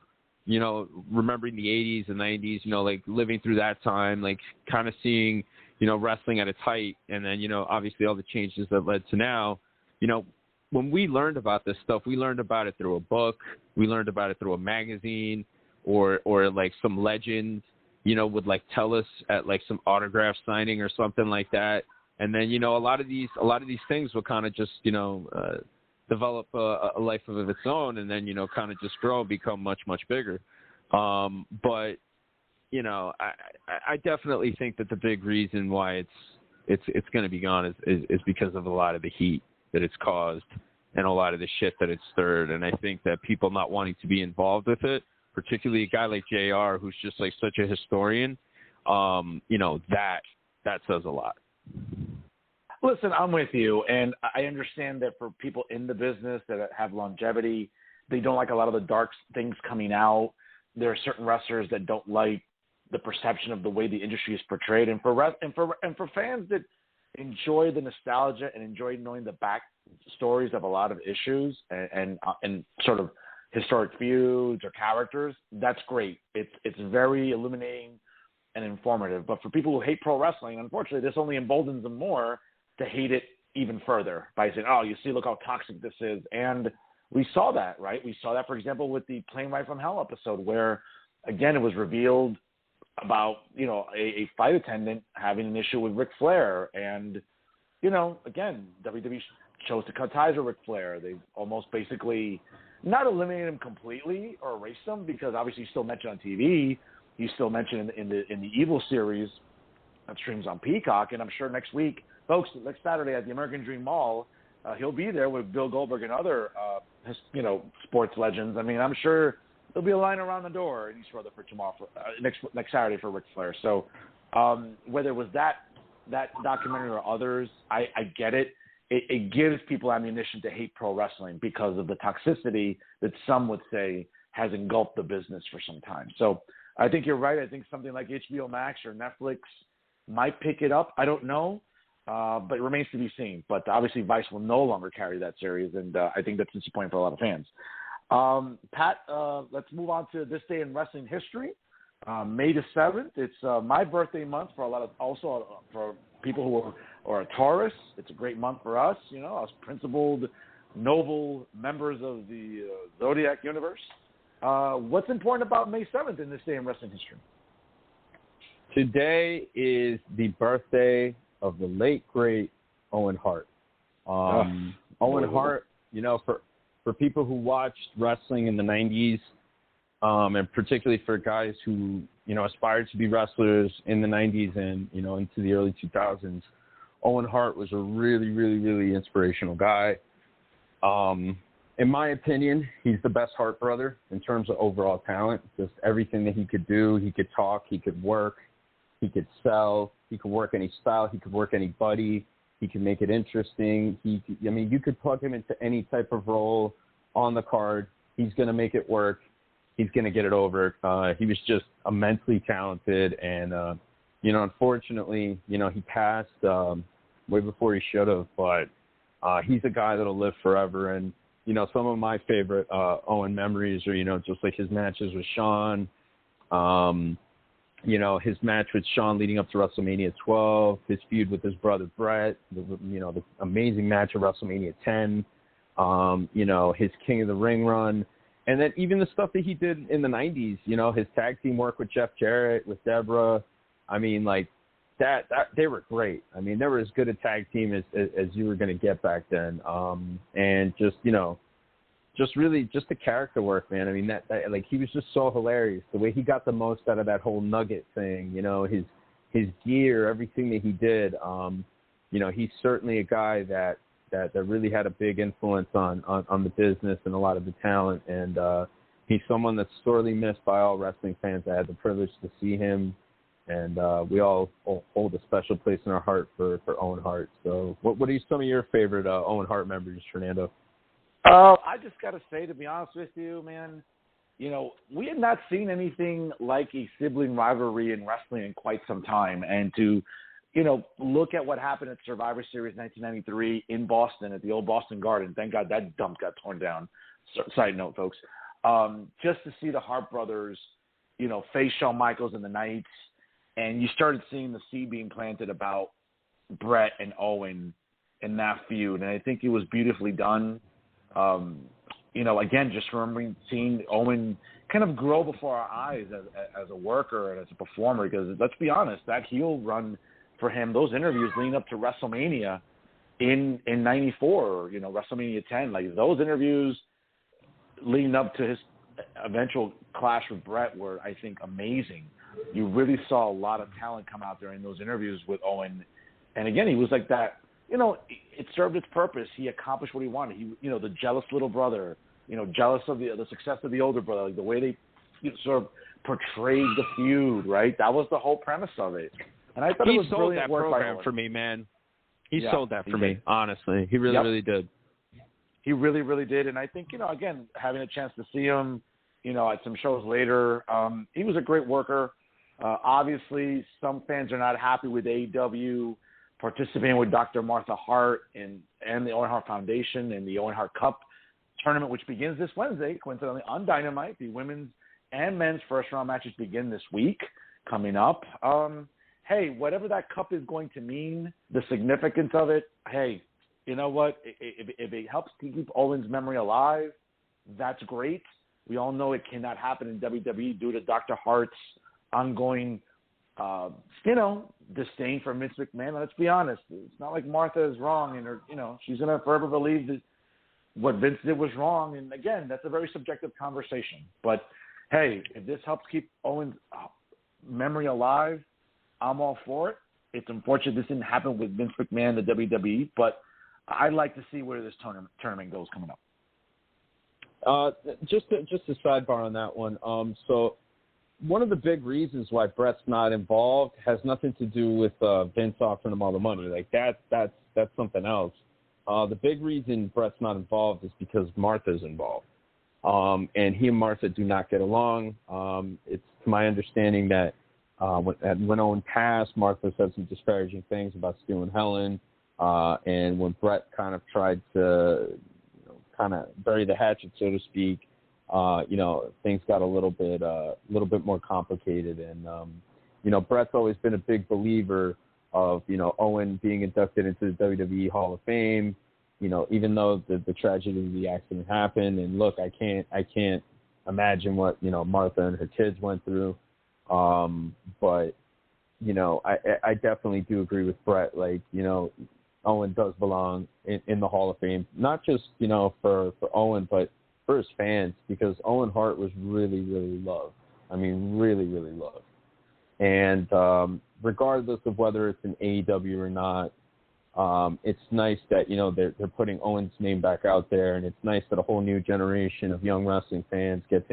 remembering the 80s and 90s, living through that time, kind of seeing, wrestling at its height, and then, obviously all the changes that led to now, when we learned about this stuff, we learned about it through a book, we learned about it through a magazine, or like some legend, would like tell us at like some autograph signing or something like that. And then, a lot of these things will kind of just, develop a life of its own, and then, kind of just grow and become much, much bigger. But, I definitely think that the big reason why it's going to be gone is because of a lot of the heat that it's caused and a lot of the shit that it's stirred. And I think that people not wanting to be involved with it, particularly a guy like JR, who's just like such a historian, that says a lot. Listen, I'm with you, and I understand that for people in the business that have longevity, they don't like a lot of the dark things coming out. There are certain wrestlers that don't like the perception of the way the industry is portrayed, and for fans that enjoy the nostalgia and enjoy knowing the back stories of a lot of issues and sort of historic feuds or characters, that's great. It's very illuminating and informative. But for people who hate pro wrestling, unfortunately, this only emboldens them more to hate it even further by saying, oh, you see, look how toxic this is. And we saw that, right? We saw that, for example, with the Plane Ride from Hell episode where, again, it was revealed about, a flight attendant having an issue with Ric Flair. And, again, WWE chose to cut ties with Ric Flair. They almost basically not eliminated him completely or erased him, because obviously he's still mentioned on TV. He's still mentioned in the Evil series that streams on Peacock. And I'm sure next week, folks, next Saturday at the American Dream Mall, he'll be there with Bill Goldberg and other, sports legends. I mean, I'm sure there'll be a line around the door in East Rutherford tomorrow next Saturday for Ric Flair. So whether it was that documentary or others, I get it. It gives people ammunition to hate pro wrestling because of the toxicity that some would say has engulfed the business for some time. So I think you're right. I think something like HBO Max or Netflix might pick it up. I don't know. But it remains to be seen. But obviously Vice will no longer carry that series, and I think that's disappointing for a lot of fans. Pat, let's move on to this day in wrestling history. May the 7th. It's my birthday month for for people who are Taurus. It's a great month for us, us principled, noble members of the Zodiac universe. What's important about May 7th in this day in wrestling history? Today is the birthday of the late, great Owen Hart. Owen Hart, for people who watched wrestling in the 90s, and particularly for guys who, aspired to be wrestlers in the 90s and, into the early 2000s, Owen Hart was a really, really, really inspirational guy. In my opinion, he's the best Hart brother in terms of overall talent. Just everything that he could do. He could talk, he could work, he could sell, he could work any style, he could work anybody, he could make it interesting. You could plug him into any type of role on the card. He's going to make it work. He's going to get it over. He was just immensely talented, and, unfortunately, he passed way before he should have, but he's a guy that'll live forever. And, some of my favorite Owen memories are, just like his matches with Shawn, his match with Shawn leading up to WrestleMania 12, his feud with his brother Brett, the amazing match at WrestleMania 10, his King of the Ring run, and then even the stuff that he did in the 90s, his tag team work with Jeff Jarrett, with Deborah. I mean, like that they were great. I mean, they were as good a tag team as you were going to get back then. And just the character work, man. I mean, that like he was just so hilarious. The way he got the most out of that whole Nugget thing, his gear, everything that he did. He's certainly a guy that really had a big influence on the business and a lot of the talent. And he's someone that's sorely missed by all wrestling fans. I had the privilege to see him, and we all hold a special place in our heart for Owen Hart. So what are some of your favorite Owen Hart memories, Fernando? I just got to say, to be honest with you, man, we had not seen anything like a sibling rivalry in wrestling in quite some time. And to, look at what happened at Survivor Series 1993 in Boston at the old Boston Garden. Thank God that dump got torn down. Side note, folks. Just to see the Hart brothers, face Shawn Michaels in the Knights, and you started seeing the seed being planted about Brett and Owen in that feud, and I think it was beautifully done. Again, just remembering seeing Owen kind of grow before our eyes as a worker and as a performer, because let's be honest, that heel run for him, those interviews leading up to WrestleMania in 94, WrestleMania 10, like those interviews leading up to his eventual clash with Brett were, I think, amazing. You really saw a lot of talent come out there in those interviews with Owen. And again, he was like that, it served its purpose. He accomplished what he wanted. He, the jealous little brother, jealous of the success of the older brother, like the way they sort of portrayed the feud, right? That was the whole premise of it. And I thought it was brilliant work by Owen. He sold that program for me, man. He sold that for me, honestly. He really, really did. He really, really did. And I think, again, having a chance to see him, at some shows later, he was a great worker. Obviously, some fans are not happy with AEW participating with Dr. Martha Hart and the Owen Hart Foundation and the Owen Hart Cup tournament, which begins this Wednesday, coincidentally, on Dynamite. The women's and men's first-round matches begin this week, coming up. Hey, whatever that cup is going to mean, the significance of it, hey, you know what? If it helps to keep Owen's memory alive, that's great. We all know it cannot happen in WWE due to Dr. Hart's ongoing, disdain for Vince McMahon. Let's be honest. It's not like Martha is wrong, and she's going to forever believe that what Vince did was wrong. And again, that's a very subjective conversation. But hey, if this helps keep Owen's memory alive, I'm all for it. It's unfortunate this didn't happen with Vince McMahon, the WWE, but I'd like to see where this tournament goes coming up. Just a sidebar on that one. So one of the big reasons why Brett's not involved has nothing to do with Vince offering him all the money. Like that's something else. The big reason Brett's not involved is because Martha's involved. And he and Martha do not get along. It's my understanding that when Owen passed, Martha said some disparaging things about Stu and Helen. And when Brett kind of tried to kind of bury the hatchet, so to speak, things got a little bit more complicated. And, Brett's always been a big believer of, Owen being inducted into the WWE Hall of Fame, even though the tragedy of the accident happened. And look, I can't imagine what, Martha and her kids went through. But, I definitely do agree with Brett. Like, Owen does belong in the Hall of Fame, not just, for Owen, but for his fans, because Owen Hart was really, really loved. I mean, really, really loved. And regardless of whether it's an AEW or not, it's nice that, they're putting Owen's name back out there, and it's nice that a whole new generation of young wrestling fans get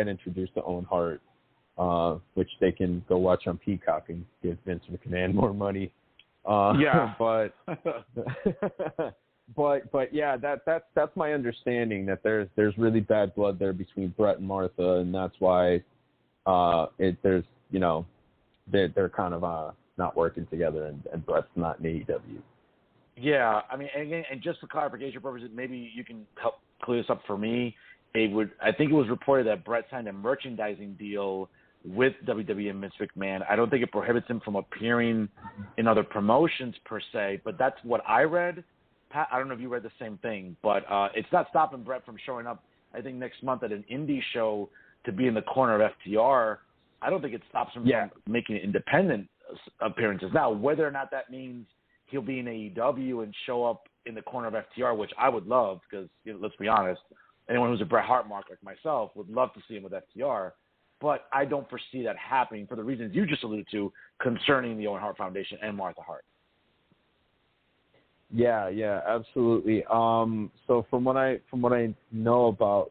introduced to Owen Hart, which they can go watch on Peacock and give Vince McMahon more money. But yeah, that's my understanding, that there's really bad blood there between Brett and Martha, and that's why they're kind of not working together, and Brett's not in AEW. Yeah, I mean, and just for clarification purposes, maybe you can help clear this up for me. I think it was reported that Brett signed a merchandising deal with WWE and Vince McMahon. I don't think it prohibits him from appearing in other promotions per se, but that's what I read. Pat, I don't know if you read the same thing, but it's not stopping Brett from showing up, I think, next month at an indie show to be in the corner of FTR. I don't think it stops him from making independent appearances. Now, whether or not that means he'll be in AEW and show up in the corner of FTR, which I would love, because let's be honest, anyone who's a Bret Hart mark like myself would love to see him with FTR. But I don't foresee that happening for the reasons you just alluded to concerning the Owen Hart Foundation and Martha Hart. Yeah, absolutely. So from what I know about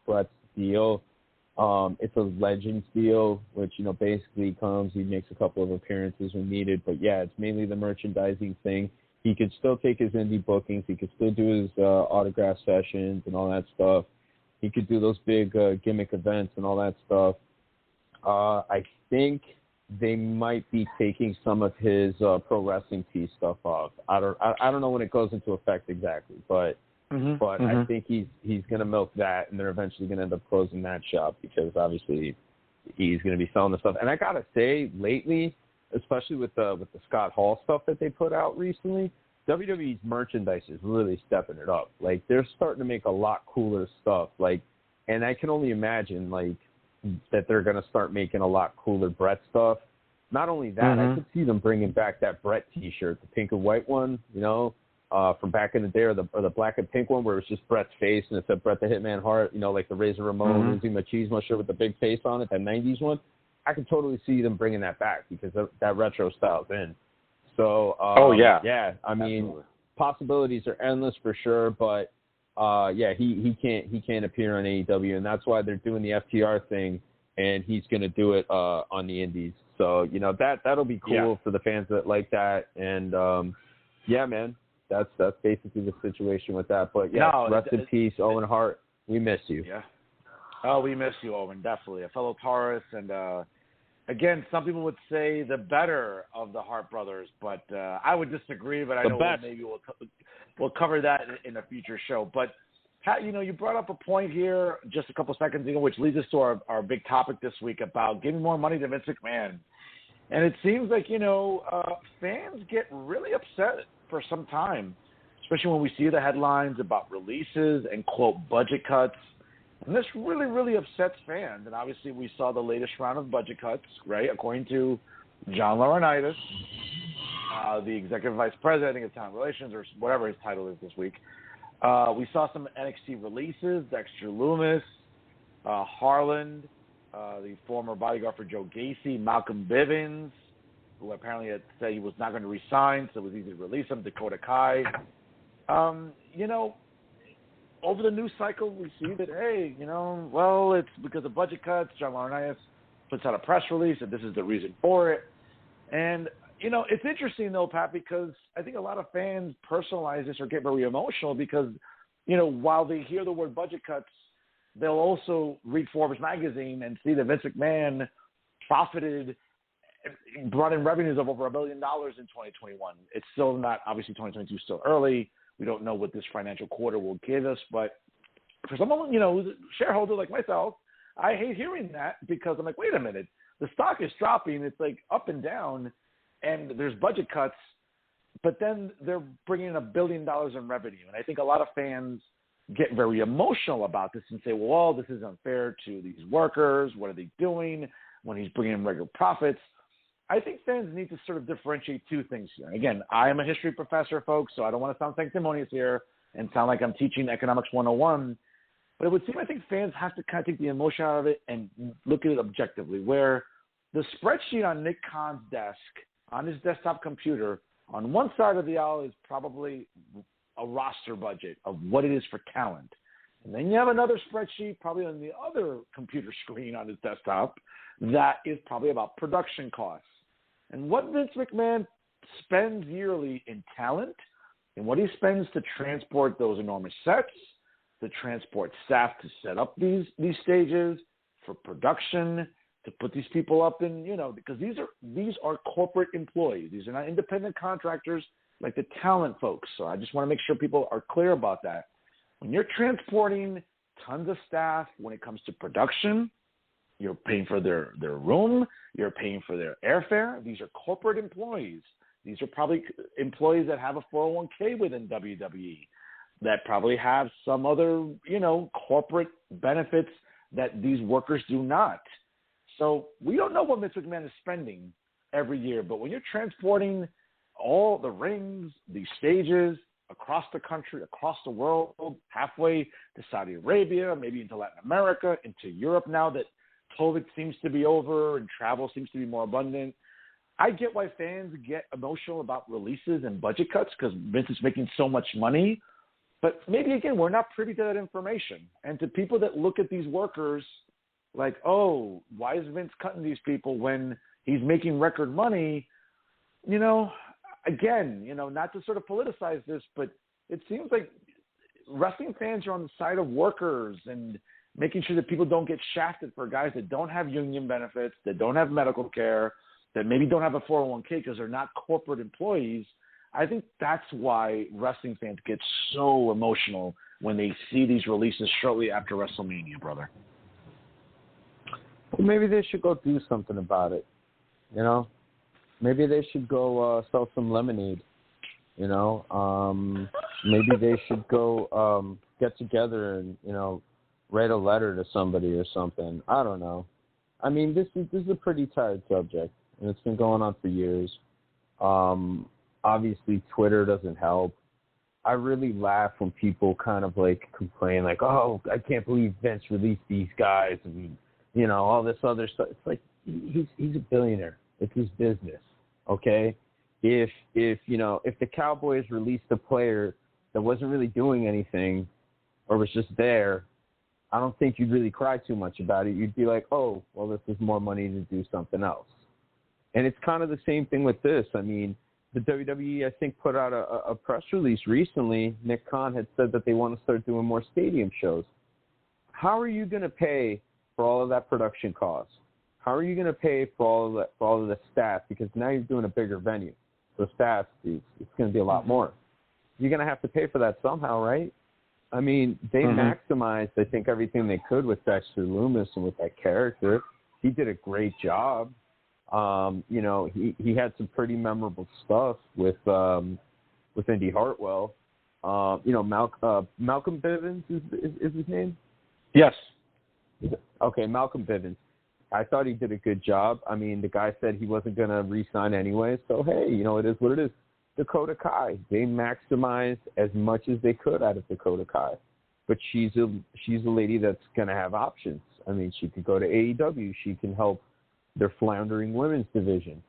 Brett's deal, it's a Legends deal, which basically he makes a couple of appearances when needed. But yeah, it's mainly the merchandising thing. He could still take his indie bookings. He could still do his autograph sessions and all that stuff. He could do those big gimmick events and all that stuff. I think they might be taking some of his pro wrestling tee stuff off. I don't know when it goes into effect exactly, but I think he's going to milk that, and they're eventually going to end up closing that shop, because obviously he's going to be selling the stuff. And I gotta say, lately, especially with the Scott Hall stuff that they put out recently, WWE's merchandise is really stepping it up. Like, they're starting to make a lot cooler stuff. Like, and I can only imagine, like, that they're going to start making a lot cooler Brett stuff. Not only that, I could see them bringing back that Brett T-shirt, the pink and white one, you know, from back in the day, or the black and pink one where it was just Brett's face and it said Bret the Hitman Hart, you know, like the Razor Ramon, Uzi Machismo shirt with the big face on it, that 90s one. I could totally see them bringing that back because that retro style's in. So, yeah, I mean, absolutely. Possibilities are endless for sure, but yeah, he can't appear on AEW, and that's why they're doing the FTR thing, and he's going to do it on the Indies. So, you know, that'll be cool for the fans that like that, and yeah, man, that's basically the situation with that. But yeah, rest in peace, Owen Hart. We miss you. Yeah. Oh, we miss you, Owen. Definitely a fellow Taurus, and again, some people would say the better of the Hart brothers, but I would disagree. But I know maybe we'll cover that in a future show. But Pat, you know, you brought up a point here just a couple seconds ago, which leads us to our big topic this week about giving more money to Vince McMahon. And it seems like, you know, fans get really upset for some time, especially when we see the headlines about releases and, quote, budget cuts. And this really, really upsets fans. And obviously we saw the latest round of budget cuts, right, according to John Laurinaitis, the executive vice president, I think, of talent relations, or whatever his title is this week. We saw some NXT releases, Dexter Lumis, Harland, the former bodyguard for Joe Gacy, Malcolm Bivens, who apparently had said he was not going to resign, so it was easy to release him, Dakota Kai. You know, over the news cycle, we see that, hey, you know, well, it's because of budget cuts. John Laurinaitis puts out a press release that this is the reason for it. And, you know, it's interesting, though, Pat, because I think a lot of fans personalize this or get very emotional because, you know, while they hear the word budget cuts, they'll also read Forbes magazine and see that Vince McMahon profited, brought in revenues of over $1 billion in 2021. It's still not, obviously 2022 is still early. We don't know what this financial quarter will give us, but for someone, you know, who's a shareholder like myself, I hate hearing that because I'm like, wait a minute, the stock is dropping. It's like up and down, and there's budget cuts, but then they're bringing in $1 billion in revenue. And I think a lot of fans get very emotional about this and say, well, this is unfair to these workers. What are they doing when he's bringing in regular profits? I think fans need to sort of differentiate two things here. Again, I am a history professor, folks, so I don't want to sound sanctimonious here and sound like I'm teaching economics 101. But it would seem I think fans have to kind of take the emotion out of it and look at it objectively, where the spreadsheet on Nick Khan's desk, on his desktop computer, on one side of the aisle is probably a roster budget of what it is for talent. And then you have another spreadsheet probably on the other computer screen on his desktop that is probably about production costs. And what Vince McMahon spends yearly in talent and what he spends to transport those enormous sets, to transport staff to set up these stages, for production, to put these people up in, you know, because these are corporate employees. These are not independent contractors like the talent folks. So I just want to make sure people are clear about that. When you're transporting tons of staff, when it comes to production, you're paying for their room, you're paying for their airfare. These are corporate employees. These are probably employees that have a 401k within WWE, that probably have some other, you know, corporate benefits that these workers do not. So we don't know what Vince McMahon is spending every year, but when you're transporting all the rings, these stages across the country, across the world, halfway to Saudi Arabia, maybe into Latin America, into Europe now that COVID seems to be over and travel seems to be more abundant. I get why fans get emotional about releases and budget cuts because Vince is making so much money. But maybe, again, we're not privy to that information. And to people that look at these workers like, oh, why is Vince cutting these people when he's making record money? You know, again, you know, not to sort of politicize this, but it seems like wrestling fans are on the side of workers and making sure that people don't get shafted for guys that don't have union benefits, that don't have medical care, that maybe don't have a 401k because they're not corporate employees. I think that's why wrestling fans get so emotional when they see these releases shortly after WrestleMania, brother. Well, maybe they should go do something about it, you know? Maybe they should go sell some lemonade, You know, maybe they should go get together and, you know, write a letter to somebody or something. I don't know. I mean, this is a pretty tired subject, and it's been going on for years. Obviously, Twitter doesn't help. I really laugh when people kind of like complain, like, "Oh, I can't believe Vince released these guys," and you know, all this other stuff. It's like he's a billionaire. It's his business, okay? If you know, if the Cowboys released a player that wasn't really doing anything or was just there, I don't think you'd really cry too much about it. You'd be like, "Oh, well, this is more money to do something else." And it's kind of the same thing with this. I mean, the WWE, I think, put out a press release recently. Nick Khan had said that they want to start doing more stadium shows. How are you going to pay for all of that production cost? How are you going to pay for all of the staff? Because now you're doing a bigger venue. So staff, it's going to be a lot more. You're going to have to pay for that somehow, right? I mean, they maximized, I think, everything they could with Dexter Lumis and with that character. He did a great job. You know, he had some pretty memorable stuff with Indy Hartwell. You know, Malcolm Bivens is his name? Yes. Okay, Malcolm Bivens. I thought he did a good job. I mean, the guy said he wasn't going to re-sign anyway, so hey, you know, it is what it is. Dakota Kai, they maximized as much as they could out of Dakota Kai, but she's a lady that's going to have options. I mean, she could go to AEW. She can help their floundering women's division.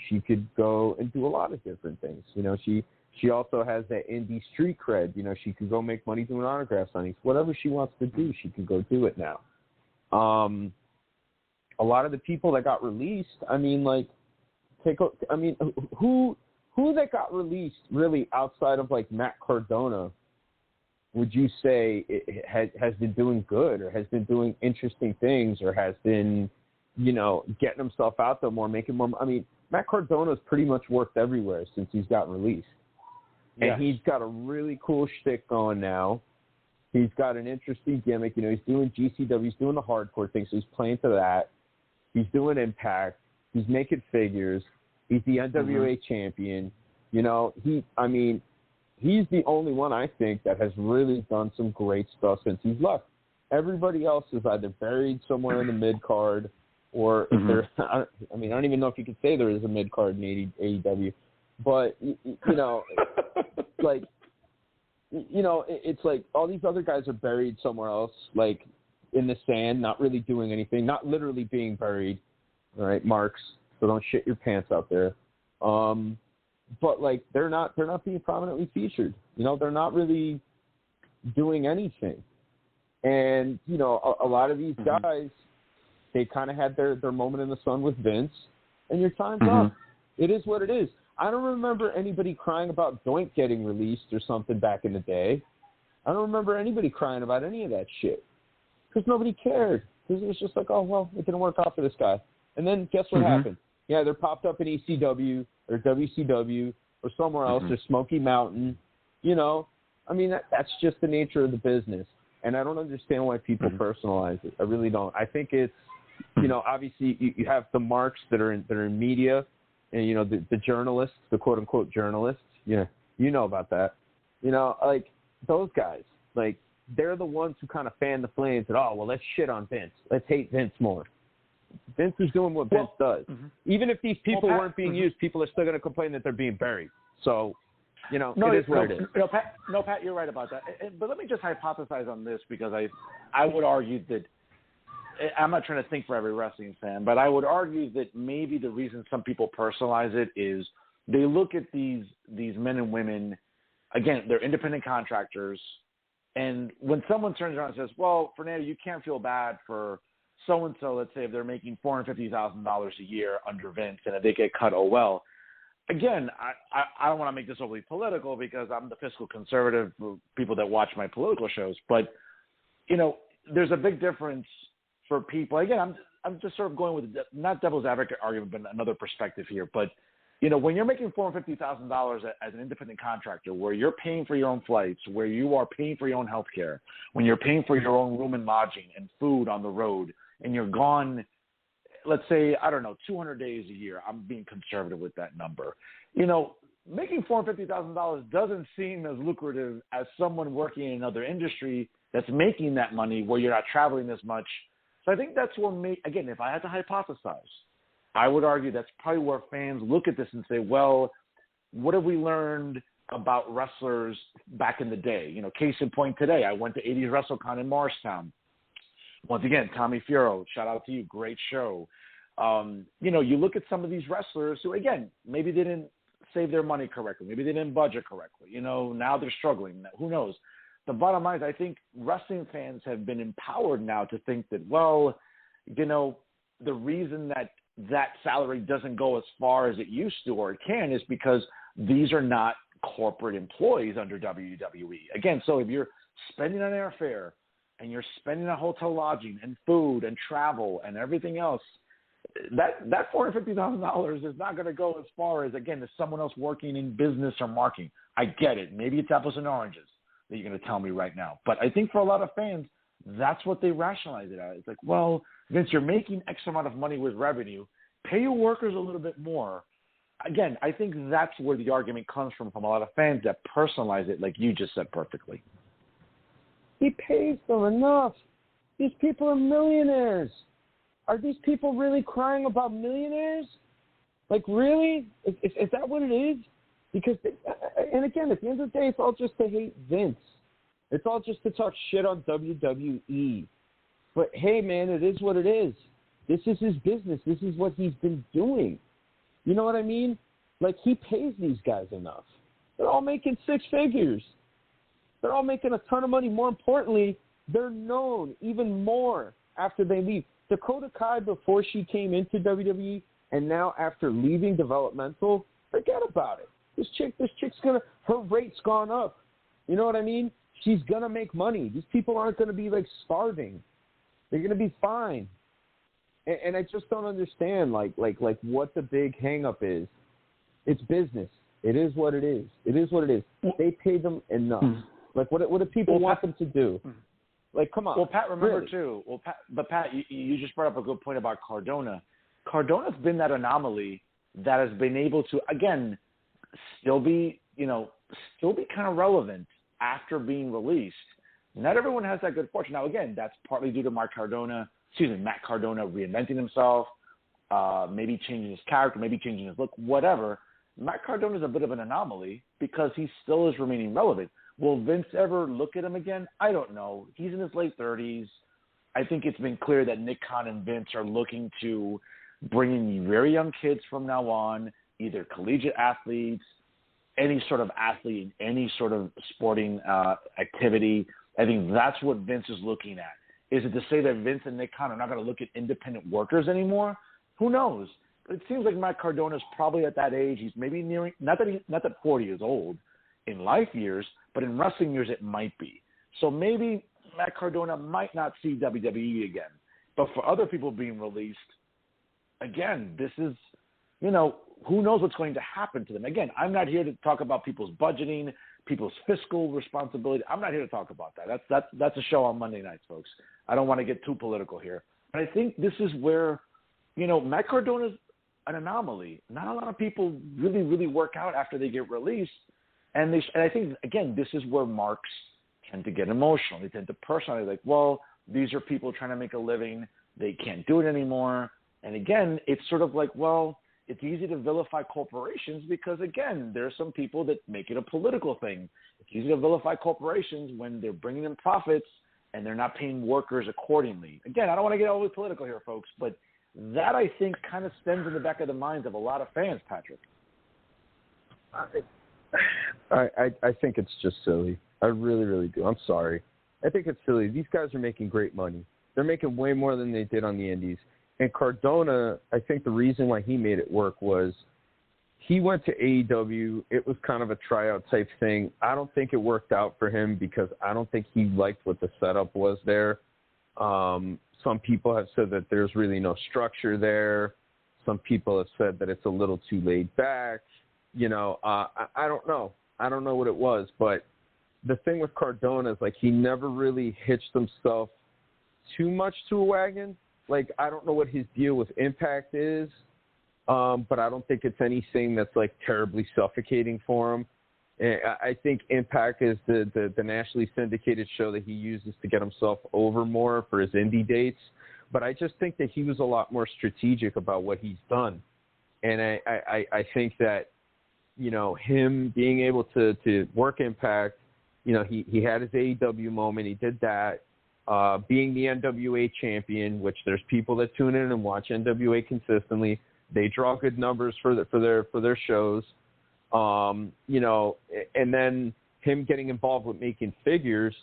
She could go and do a lot of different things. You know, she also has that indie street cred. You know, she could go make money doing autograph signings. Whatever she wants to do, she can go do it now. A lot of the people that got released, I mean, like, who that got released really outside of like Matt Cardona would you say has been doing good or has been doing interesting things or has been, you know, getting himself out there more, making more? I mean, Matt Cardona's pretty much worked everywhere since he's gotten released. And he's got a really cool shtick going now. He's got an interesting gimmick. You know, he's doing GCW. He's doing the hardcore thing, so he's playing to that. He's doing Impact. He's making figures. He's the NWA champion. You know, he's the only one, I think, that has really done some great stuff since he's left. Everybody else is either buried somewhere in the mid-card or if they're – I don't even know if you could say there is a mid-card in AEW. But, you know, like – you know, it's like all these other guys are buried somewhere else, like in the sand, not really doing anything, not literally being buried, all right, Marks, so don't shit your pants out there. But, like, they're not being prominently featured. You know, they're not really doing anything. And, you know, a lot of these guys, they kind of had their moment in the sun with Vince, and your time's up. It is what it is. I don't remember anybody crying about Doink getting released or something back in the day. I don't remember anybody crying about any of that shit because nobody cared. Because it was just like, oh, well, it didn't work out for this guy. And then guess what happened? Yeah, they're popped up in ECW or WCW or somewhere else or Smoky Mountain. You know, I mean, that's just the nature of the business. And I don't understand why people personalize it. I really don't. I think it's, you know, obviously you have the marks that are in media. And, you know, the journalists, the quote-unquote journalists, you know about that. You know, like, those guys, like, they're the ones who kind of fan the flames and, oh, well, let's shit on Vince. Let's hate Vince more. Vince is doing what Vince does. Even if these people weren't being used, people are still going to complain that they're being buried. So, you know, it is what it is. Pat, you're right about that. But let me just hypothesize on this because I would argue that I'm not trying to think for every wrestling fan, but I would argue that maybe the reason some people personalize it is they look at these men and women, again, they're independent contractors, and when someone turns around and says, well, Fernando, you can't feel bad for so-and-so, let's say if they're making $450,000 a year under Vince, and if they get cut, oh well. Again, I don't want to make this overly political because I'm the fiscal conservative for people that watch my political shows, but, you know, there's a big difference for people. Again, I'm just sort of going with not devil's advocate argument, but another perspective here. But, you know, when you're making $450,000 as an independent contractor, where you're paying for your own flights, where you are paying for your own health care, when you're paying for your own room and lodging and food on the road, and you're gone, let's say, I don't know, 200 days a year. I'm being conservative with that number. You know, making $450,000 doesn't seem as lucrative as someone working in another industry that's making that money where you're not traveling as much. So I think that's where, again, if I had to hypothesize, I would argue that's probably where fans look at this and say, well, what have we learned about wrestlers back in the day? You know, case in point today, I went to 80s WrestleCon in Morristown. Once again, Tommy Fierro, shout out to you, great show. You know, you look at some of these wrestlers who, again, maybe they didn't save their money correctly. Maybe they didn't budget correctly. You know, now they're struggling. Who knows? The bottom line is I think wrestling fans have been empowered now to think that, well, you know, the reason that salary doesn't go as far as it used to or it can is because these are not corporate employees under WWE. Again, so if you're spending on airfare and you're spending on hotel lodging and food and travel and everything else, that $450,000 is not going to go as far as, again, as someone else working in business or marketing. I get it. Maybe it's apples and oranges that you're going to tell me right now. But I think for a lot of fans, that's what they rationalize it at. It's like, well, Vince, you're making X amount of money with revenue. Pay your workers a little bit more. Again, I think that's where the argument comes from a lot of fans that personalize it, like you just said perfectly. He pays them enough. These people are millionaires. Are these people really crying about millionaires? Like, really? Is that what it is? Because, and again, at the end of the day, it's all just to hate Vince. It's all just to talk shit on WWE. But, hey, man, it is what it is. This is his business. This is what he's been doing. You know what I mean? Like, he pays these guys enough. They're all making six figures. They're all making a ton of money. More importantly, they're known even more after they leave. Dakota Kai, before she came into WWE, and now after leaving developmental, forget about it. This chick's her rate's gone up. You know what I mean? She's gonna make money. These people aren't gonna be like starving. They're gonna be fine. And I just don't understand like what the big hang up is. It's business. It is what it is. It is what it is. They pay them enough. Like what do people want them to do? Like, come on. Well, Pat, remember really? too. Well, Pat, you just brought up a good point about Cardona. Cardona's been that anomaly that has been able to, again, still be kind of relevant after being released. Not everyone has that good fortune. Now, again, that's partly due to Matt Cardona reinventing himself, maybe changing his character, maybe changing his look, whatever. Matt Cardona is a bit of an anomaly because he still is remaining relevant. Will Vince ever look at him again? I don't know. He's in his late 30s. I think it's been clear that Nick Khan and Vince are looking to bring in very young kids from now on, either collegiate athletes, any sort of athlete in any sort of sporting activity. I think that's what Vince is looking at. Is it to say that Vince and Nick Khan are not going to look at independent workers anymore? Who knows? But it seems like Matt Cardona is probably at that age. He's maybe nearing, not that 40 is old in life years, but in wrestling years it might be. So maybe Matt Cardona might not see WWE again. But for other people being released, again, this is, who knows what's going to happen to them. Again, I'm not here to talk about people's budgeting, people's fiscal responsibility. I'm not here to talk about that. That's a show on Monday nights, folks. I don't want to get too political here. But I think this is where, Matt Cardona's an anomaly. Not a lot of people really, really work out after they get released. And I think, again, this is where marks tend to get emotional. They tend to personalize, like, well, these are people trying to make a living. They can't do it anymore. And again, it's sort of like, well, it's easy to vilify corporations because, again, there are some people that make it a political thing. It's easy to vilify corporations when they're bringing in profits and they're not paying workers accordingly. Again, I don't want to get overly political here, folks, but that, I think, kind of stems in the back of the minds of a lot of fans, Patrick. I think it's just silly. I really, really do. I'm sorry. I think it's silly. These guys are making great money. They're making way more than they did on the Indies. And Cardona, I think the reason why he made it work was he went to AEW. It was kind of a tryout type thing. I don't think it worked out for him because I don't think he liked what the setup was there. Some people have said that there's really no structure there. Some people have said that it's a little too laid back. I don't know. I don't know what it was. But the thing with Cardona is, like, he never really hitched himself too much to a wagon. Like, I don't know what his deal with Impact is. but I don't think it's anything that's like terribly suffocating for him. I think Impact is the nationally syndicated show that he uses to get himself over more for his indie dates. But I just think that he was a lot more strategic about what he's done. And I think that, you know, him being able to work Impact, you know, he had his AEW moment. He did that. Being the NWA champion, which there's people that tune in and watch NWA consistently. They draw good numbers for their shows. You know, and then him getting involved with making figures,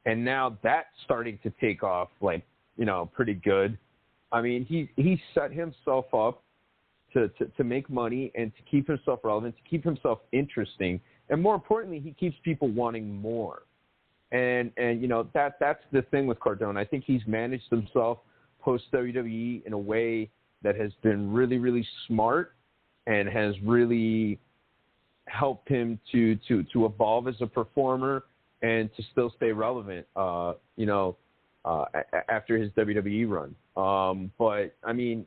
and now that's starting to take off, like, you know, pretty good. I mean, he set himself up to make money and to keep himself relevant, to keep himself interesting, and more importantly, he keeps people wanting more. And you know, that's the thing with Cardona. I think he's managed himself post WWE in a way that has been really, really smart and has really helped him to evolve as a performer and to still stay relevant, you know, after his WWE run. But, I mean,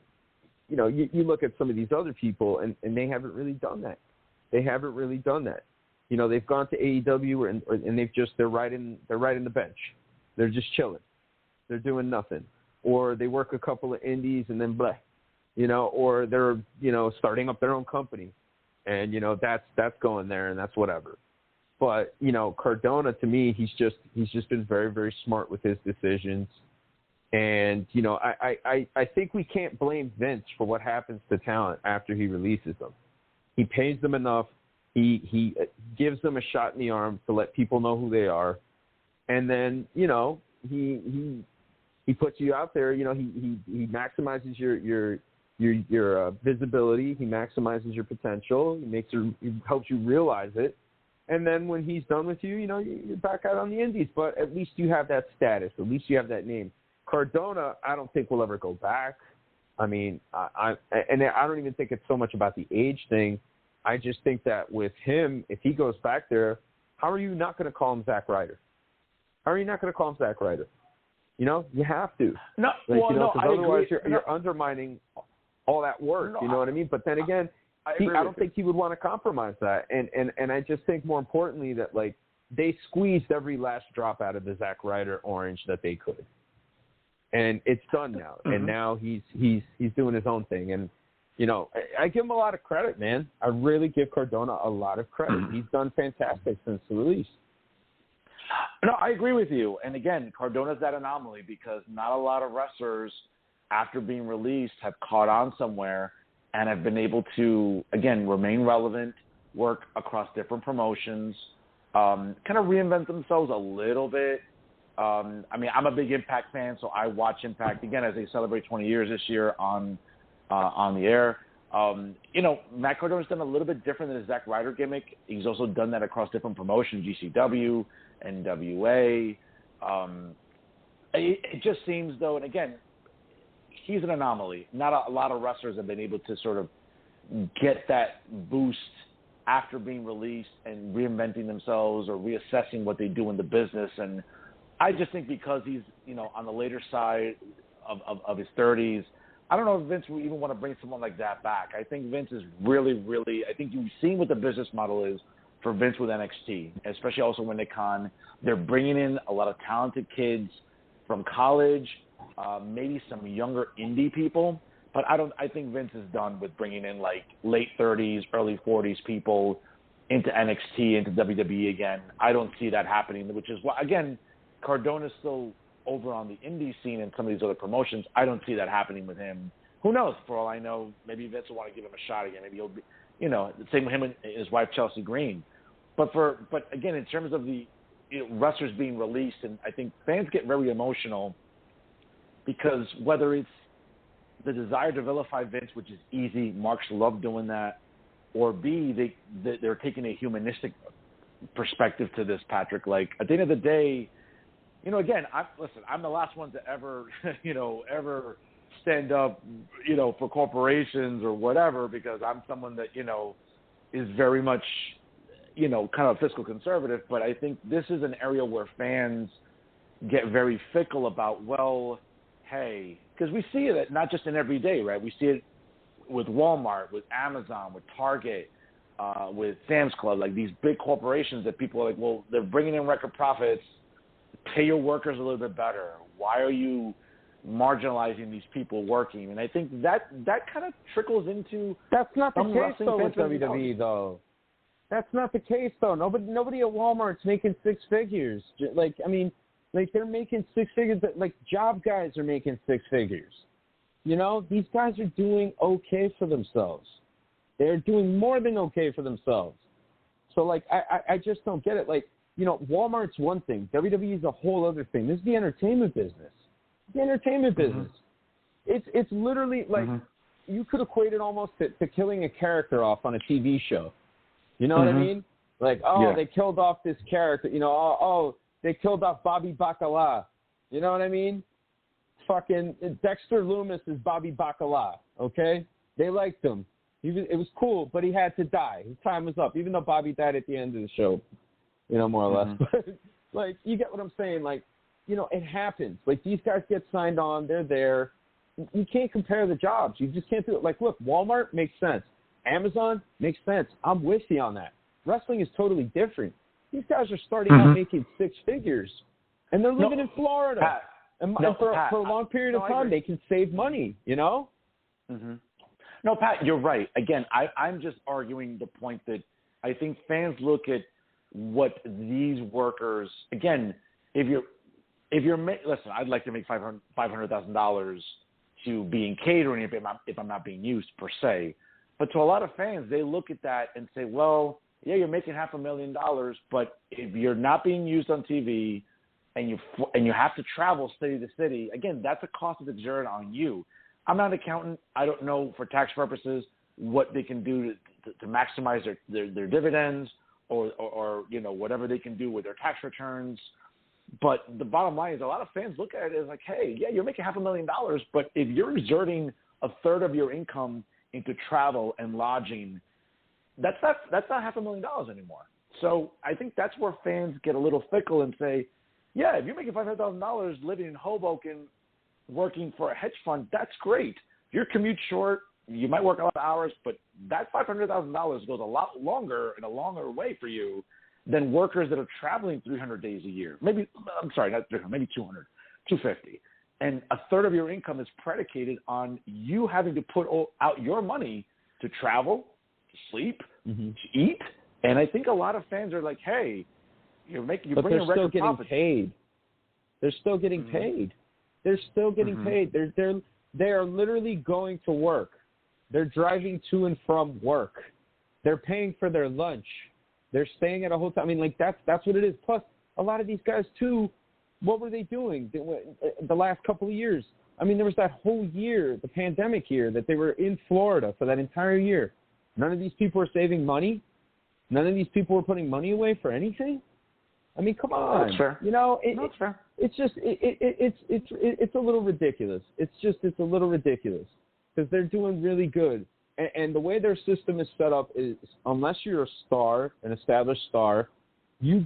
you know, you look at some of these other people, and they haven't really done that. They haven't really done that. You know, they've gone to AEW, and they're riding the bench. They're just chilling. They're doing nothing. Or they work a couple of indies and then bleh. You know, or they're, you know, starting up their own company. And, you know, that's going there, and that's whatever. But, you know, Cardona, to me, he's just been very, very smart with his decisions. And, you know, I think we can't blame Vince for what happens to talent after he releases them. He pays them enough. He gives them a shot in the arm to let people know who they are. And then, you know, he puts you out there. You know, he maximizes your visibility. He maximizes your potential. He helps you realize it. And then when he's done with you, you know, you're back out on the indies. But at least you have that status. At least you have that name. Cardona, I don't think will ever go back. I mean, I don't even think it's so much about the age thing. I just think that with him, if he goes back there, how are you not going to call him Zack Ryder? How are you not going to call him Zack Ryder? You know, you have to. No, like, well, you know, no, I otherwise agree. you're undermining all that work. No, you know what I mean? But then again, I don't think he would want to compromise that. And I just think more importantly that, like, they squeezed every last drop out of the Zack Ryder orange that they could. And it's done now. Mm-hmm. And now he's doing his own thing. And, you know, I give him a lot of credit, man. I really give Cardona a lot of credit. Mm-hmm. He's done fantastic since the release. No, I agree with you. And again, Cardona's that anomaly because not a lot of wrestlers, after being released, have caught on somewhere and have been able to, again, remain relevant, work across different promotions, kind of reinvent themselves a little bit. I mean, I'm a big Impact fan, so I watch Impact, again, as they celebrate 20 years this year on the air. You know, Matt Cardona's done a little bit different than his Zack Ryder gimmick. He's also done that across different promotions, GCW, NWA. It just seems, though, and again, he's an anomaly. Not a lot of wrestlers have been able to sort of get that boost after being released and reinventing themselves or reassessing what they do in the business. And I just think because he's, you know, on the later side of his 30s, I don't know if Vince would even want to bring someone like that back. I think Vince is really, really – I think you've seen what the business model is for Vince with NXT, especially also when they're bringing in a lot of talented kids from college, maybe some younger indie people. But I think Vince is done with bringing in like late 30s, early 40s people into NXT, into WWE again. I don't see that happening, which is why, again, Cardona's still over on the indie scene and some of these other promotions. I don't see that happening with him. Who knows? For all I know, maybe Vince will want to give him a shot again. Maybe he'll be, you know, the same with him and his wife, Chelsea Green. But again, in terms of the wrestlers being released, and I think fans get very emotional because whether it's the desire to vilify Vince, which is easy, Marks love doing that, or B, they're taking a humanistic perspective to this, Patrick. Like, at the end of the day, you know, again, I'm the last one to ever, ever stand up, for corporations or whatever, because I'm someone that, is very much, kind of fiscal conservative. But I think this is an area where fans get very fickle about, well, hey, because we see it not just in every day, right? We see it with Walmart, with Amazon, with Target, with Sam's Club, like these big corporations that people are like, well, they're bringing in record profits. Pay your workers a little bit better. Why are you marginalizing these people working? And I think that kind of trickles into that's not the case though with WWE WWE though. That's not the case though. Nobody at Walmart's making six figures. Like I mean, like they're making six figures. Like job guys are making six figures. You know, these guys are doing okay for themselves. They're doing more than okay for themselves. So like I just don't get it. Like, you know, Walmart's one thing. WWE is a whole other thing. This is the entertainment business. The entertainment business. It's literally like you could equate it almost to killing a character off on a TV show. You know what I mean? Like, they killed off this character. You know, they killed off Bobby Bacala. You know what I mean? Fucking Dexter Lumis is Bobby Bacala, okay? They liked him. It was cool, but he had to die. His time was up, even though Bobby died at the end of the show, you know, more or less. But, like, you get what I'm saying? Like, you know, it happens. Like, these guys get signed on. They're there. You can't compare the jobs. You just can't do it. Like, look, Walmart makes sense. Amazon makes sense. I'm with you on that. Wrestling is totally different. These guys are starting out making six figures, and they're living in Florida. Pat, and for a long period of time, they can save money, you know? No, Pat, you're right. Again, I'm just arguing the point that I think fans look at what these workers, again, if you're listen, I'd like to make $500,000 to being catering if I'm not being used per se. But to a lot of fans, they look at that and say, well, yeah, you're making $500,000, but if you're not being used on TV and you have to travel city to city, again, that's a cost that's exerted on you. I'm not an accountant. I don't know for tax purposes what they can do to maximize their dividends or you know, whatever they can do with their tax returns. But the bottom line is a lot of fans look at it as like, hey, yeah, you're making $500,000, but if you're exerting a third of your income into travel and lodging, that's not $500,000 anymore. So I think that's where fans get a little fickle and say, yeah, if you're making $500,000 living in Hoboken, working for a hedge fund, that's great. If your commute's short, you might work a lot of hours, but that $500,000 goes a lot longer in a longer way for you than workers that are traveling 300 days a year. Maybe 200, maybe 200, 250. And a third of your income is predicated on you having to put out your money to travel, to sleep, to eat. And I think a lot of fans are like, hey, you're bringing record profits. They're still getting paid. They're still getting paid. They are literally going to work. They're driving to and from work. They're paying for their lunch. They're staying at a hotel. I mean, like that's what it is. Plus, a lot of these guys too, what were they doing the last couple of years? I mean, there was that whole year, the pandemic year, that they were in Florida for that entire year. None of these people were saving money. None of these people were putting money away for anything. I mean, come on. That's fair. You know, that's fair. It's just it's a little ridiculous. It's a little ridiculous because they're doing really good. And the way their system is set up is, unless you're a star, an established star, you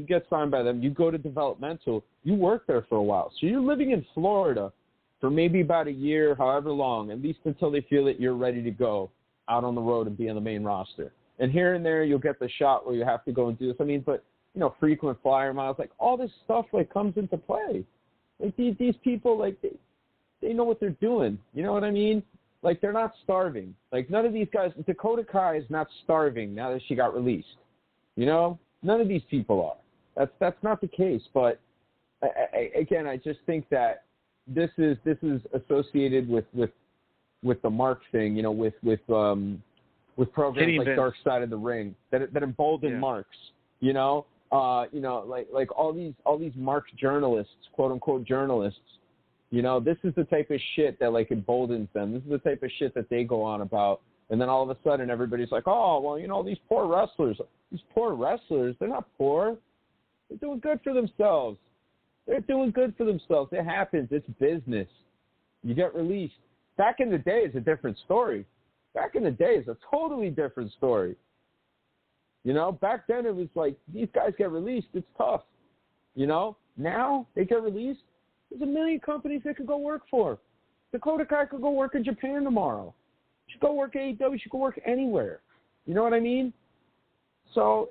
get signed by them, you go to developmental, you work there for a while. So you're living in Florida for maybe about a year, however long, at least until they feel that you're ready to go out on the road and be on the main roster. And here and there, you'll get the shot where you have to go and do this. I mean, but, you know, frequent flyer miles, like all this stuff, like, comes into play. Like, these people, like, they know what they're doing. You know what I mean? Like, they're not starving. Like, none of these guys, Dakota Kai is not starving now that she got released. You know? None of these people are. That's not the case. But, again, I just think that this is associated with the Mark thing, you know, with programs like Dark Side of the Ring that embolden marks, you know? Like all these Mark journalists, quote unquote journalists, you know, this is the type of shit that like emboldens them. This is the type of shit that they go on about. And then all of a sudden everybody's like, oh, well, you know, these poor wrestlers, they're not poor. They're doing good for themselves. It happens. It's business. You get released. Back in the day is a different story. Back in the day is a totally different story. You know, back then it was like, these guys get released, it's tough. You know, now they get released, there's a million companies they could go work for. Dakota Kai could go work in Japan tomorrow. You should go work AEW. You should go work anywhere. You know what I mean? So,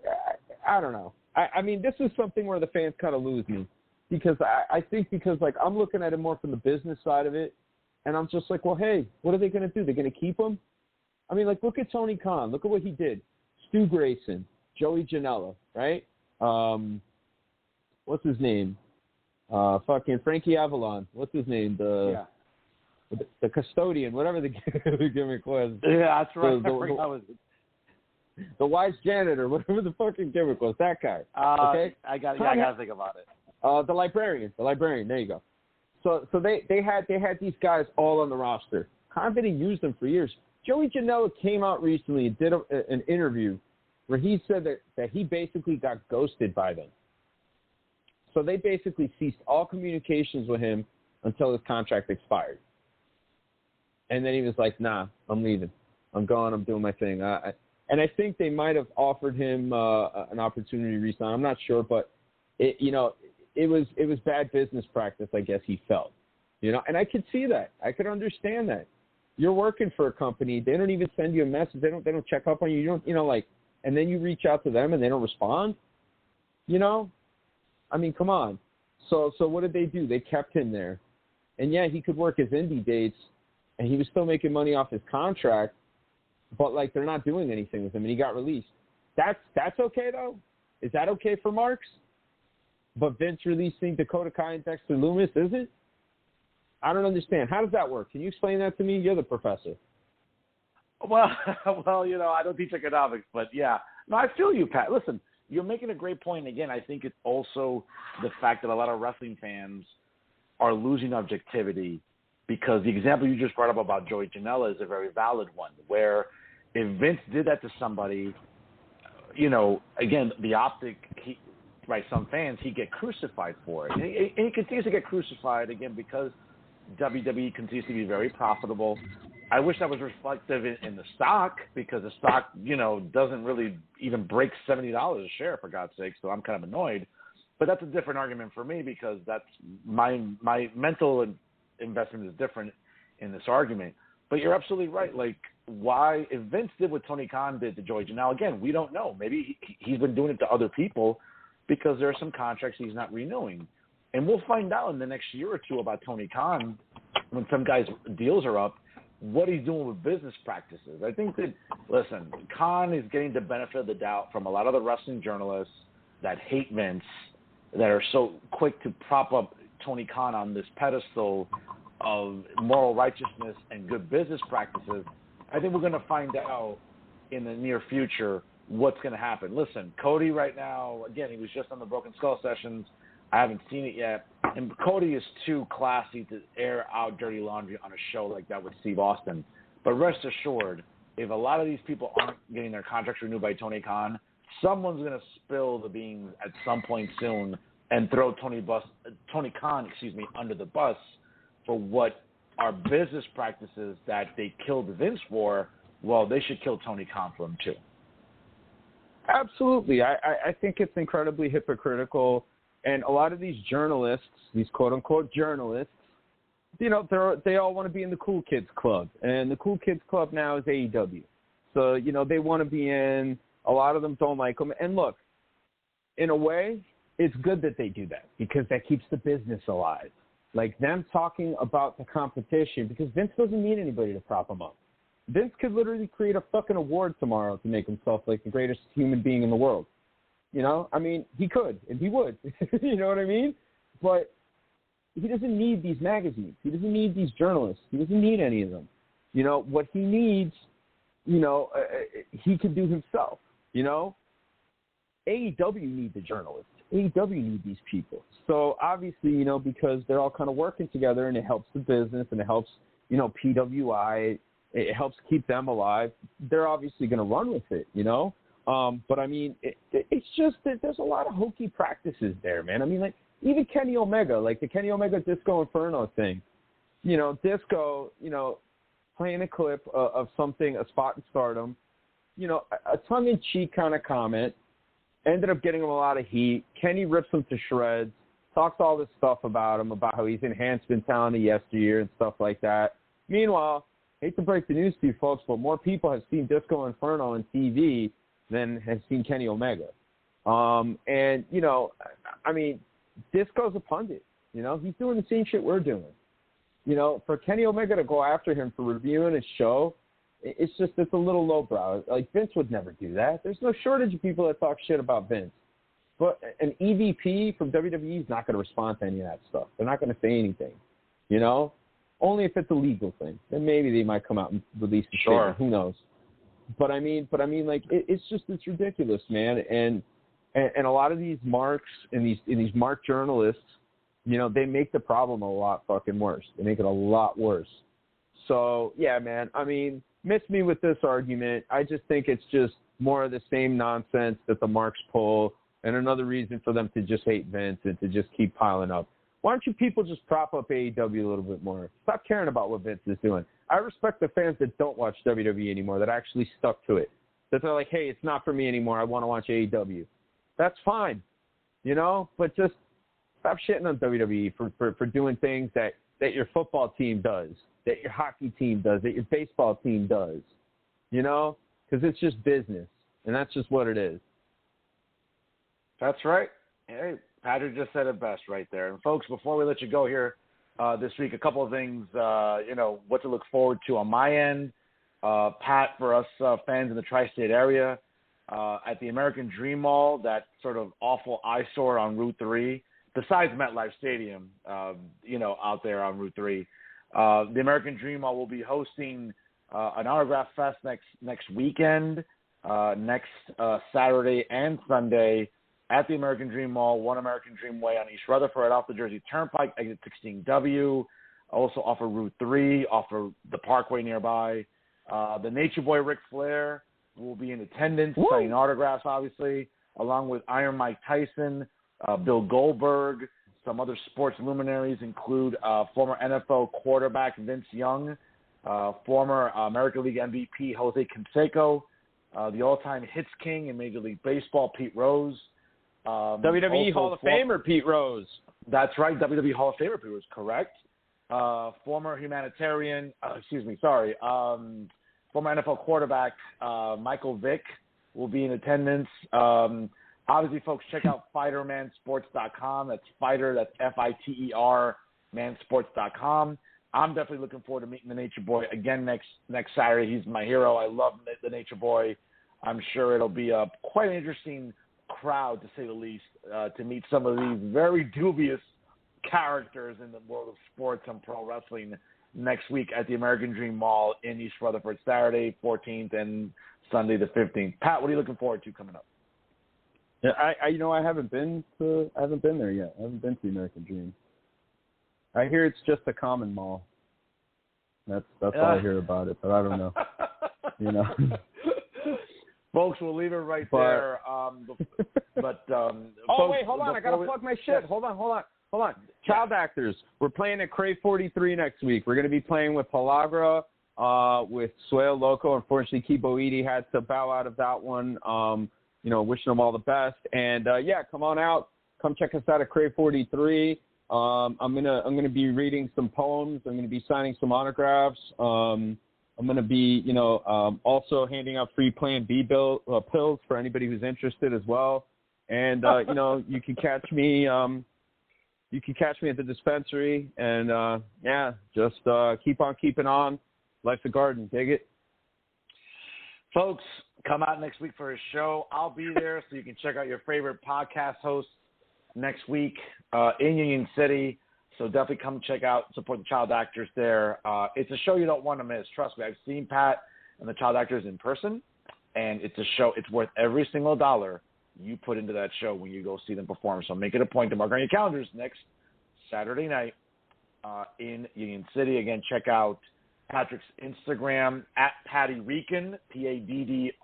I don't know. I mean, this is something where the fans kind of lose me. Because I think like, I'm looking at it more from the business side of it. And I'm just like, well, hey, what are they going to do? They're going to keep him? I mean, like, look at Tony Khan. Look at what he did. Stu Grayson, Joey Janela, right? What's his name? Fucking Frankie Avalon. What's his name? The custodian, whatever the gimmick was. Yeah, that's right. The wise janitor, whatever the fucking gimmick was. That guy. Okay? I got to think about it. The librarian. There you go. So they had these guys all on the roster. Khan didn't use them for years. Joey Janela came out recently and did an interview where he said that he basically got ghosted by them. So they basically ceased all communications with him until his contract expired. And then he was like, nah, I'm leaving. I'm going. I'm doing my thing. And I think they might have offered him an opportunity to resign. I'm not sure, but it was bad business practice, I guess he felt. And I could see that. I could understand that. You're working for a company. They don't even send you a message. They don't check up on you. You don't, and then you reach out to them and they don't respond. I mean, come on. So what did they do? They kept him there. And yeah, he could work his indie dates and he was still making money off his contract, but like they're not doing anything with him and he got released. That's okay though? Is that okay for Marks? But Vince releasing Dakota Kai and Dexter Lumis isn't? I don't understand. How does that work? Can you explain that to me? You're the professor. Well, I don't teach economics, but yeah. No, I feel you, Pat. Listen, you're making a great point. Again, I think it's also the fact that a lot of wrestling fans are losing objectivity because the example you just brought up about Joey Janela is a very valid one, where if Vince did that to somebody, again, the optic, by some fans, he'd get crucified for it. And he continues to get crucified, again, because WWE continues to be very profitable. I wish that was reflective in the stock because the stock, doesn't really even break $70 a share, for God's sake, so I'm kind of annoyed. But that's a different argument for me because that's my mental investment is different in this argument. But you're absolutely right. Like, why, if Vince did what Tony Khan did to Joey Janela, again, we don't know. Maybe he's been doing it to other people because there are some contracts he's not renewing. And we'll find out in the next year or two about Tony Khan when some guys' deals are up, what he's doing with business practices. I think that, listen, Khan is getting the benefit of the doubt from a lot of the wrestling journalists that hate Vince, that are so quick to prop up Tony Khan on this pedestal of moral righteousness and good business practices. I think we're going to find out in the near future what's going to happen. Listen, Cody right now, again, he was just on the Broken Skull sessions. I haven't seen it yet. And Cody is too classy to air out dirty laundry on a show like that with Steve Austin. But rest assured, if a lot of these people aren't getting their contracts renewed by Tony Khan, someone's going to spill the beans at some point soon and throw Tony Khan under the bus for what are business practices that they killed Vince for. Well, they should kill Tony Khan for them too. Absolutely. I think it's incredibly hypocritical. And a lot of these journalists, these quote-unquote journalists, they all want to be in the cool kids club. And the cool kids club now is AEW. So, they want to be in. A lot of them don't like them. And look, in a way, it's good that they do that because that keeps the business alive. Like them talking about the competition, because Vince doesn't need anybody to prop him up. Vince could literally create a fucking award tomorrow to make himself like the greatest human being in the world. I mean, he could, and he would. You know what I mean? But he doesn't need these magazines. He doesn't need these journalists. He doesn't need any of them. What he needs, he could do himself. AEW need the journalists. AEW need these people. So obviously, because they're all kind of working together and it helps the business and it helps, PWI, it helps keep them alive. They're obviously going to run with it, But I mean, it's just that there's a lot of hokey practices there, man. I mean, like even Kenny Omega, like the Kenny Omega Disco Inferno thing, Disco, playing a clip of something, a spot in Stardom, a tongue-in-cheek kind of comment, ended up getting him a lot of heat. Kenny rips him to shreds, talks all this stuff about him, about how he's enhancement talent of yesteryear and stuff like that. Meanwhile, hate to break the news to you folks, but more people have seen Disco Inferno on TV than has seen Kenny Omega. And, you know, I mean, Disco's a pundit. You know, he's doing the same shit we're doing. You know, for Kenny Omega to go after him for reviewing his show, it's a little lowbrow. Like, Vince would never do that. There's no shortage of people that talk shit about Vince. But an EVP from WWE is not going to respond to any of that stuff. They're not going to say anything, you know? Only if it's a legal thing. Then maybe they might come out and release a statement. Who knows? But I mean, like, it's ridiculous, man. And a lot of these marks and these mark journalists, you know, they make the problem a lot fucking worse. They make it a lot worse. So, yeah, man, I mean, miss me with this argument. I just think it's just more of the same nonsense that the marks pull, and another reason for them to just hate Vince and to just keep piling up. Why don't you people just prop up AEW a little bit more? Stop caring about what Vince is doing. I respect the fans that don't watch WWE anymore, that actually stuck to it. That they're like, hey, it's not for me anymore. I want to watch AEW. That's fine, you know? But just stop shitting on WWE for doing things that your football team does, that your hockey team does, that your baseball team does, you know? Because it's just business, and that's just what it is. That's right. Hey, Patrick just said it best right there. And, folks, before we let you go here this week, a couple of things, you know, what to look forward to on my end. Pat, for us fans in the tri-state area, at the American Dream Mall, that sort of awful eyesore on Route 3, besides MetLife Stadium, you know, out there on Route 3. The American Dream Mall will be hosting an autograph fest next weekend, next Saturday and Sunday at the American Dream Mall, 1 American Dream Way on East Rutherford, off the Jersey Turnpike, exit 16W, also off of Route 3, off of the Parkway nearby. The Nature Boy Ric Flair will be in attendance, signing autographs, obviously, along with Iron Mike Tyson, Bill Goldberg. Some other sports luminaries include former NFL quarterback Vince Young, former American League MVP Jose Canseco, the all-time hits king in Major League Baseball Pete Rose, WWE Hall of Famer Pete Rose. That's right, WWE Hall of Famer Pete Rose, correct. Former former NFL quarterback Michael Vick will be in attendance. Obviously, folks, check out FighterManSports.com. That's Fighter, that's F-I-T-E-R, mansports.com. I'm definitely looking forward to meeting the Nature Boy again next Saturday. He's my hero. I love the Nature Boy. I'm sure it'll be quite an interesting crowd, to say the least, to meet some of these very dubious characters in the world of sports and pro wrestling next week at the American Dream Mall in East Rutherford, Saturday 14th and Sunday the 15th. Pat, what are you looking forward to coming up? Yeah, I haven't been there yet. I haven't been to the American Dream. I hear it's just a common mall. That's all I hear about it, but I don't know. You know. Folks, we'll leave it right there. Wait, hold on. I got to plug my shit. Hold on. Child actors. We're playing at Crave 43 next week. We're going to be playing with Palagra, with Suelo Loco. Unfortunately, Kibo Iti had to bow out of that one. You know, wishing them all the best. And, come on out. Come check us out at Crave 43. I'm gonna be reading some poems. I'm gonna be signing some autographs. I'm going to be, also handing out free Plan B pills for anybody who's interested as well. And, you can catch me. You can catch me at the dispensary. And, just keep on keeping on. Life's a garden. Dig it. Folks, come out next week for a show. I'll be there, so you can check out your favorite podcast hosts next week in Union City. So definitely come check out, support the child actors there. It's a show you don't want to miss. Trust me, I've seen Pat and the child actors in person, and it's a show. It's worth every single dollar you put into that show when you go see them perform. So make it a point to mark on your calendars next Saturday night in Union City. Again, check out Patrick's Instagram at Patty Rican, Paddyriccan.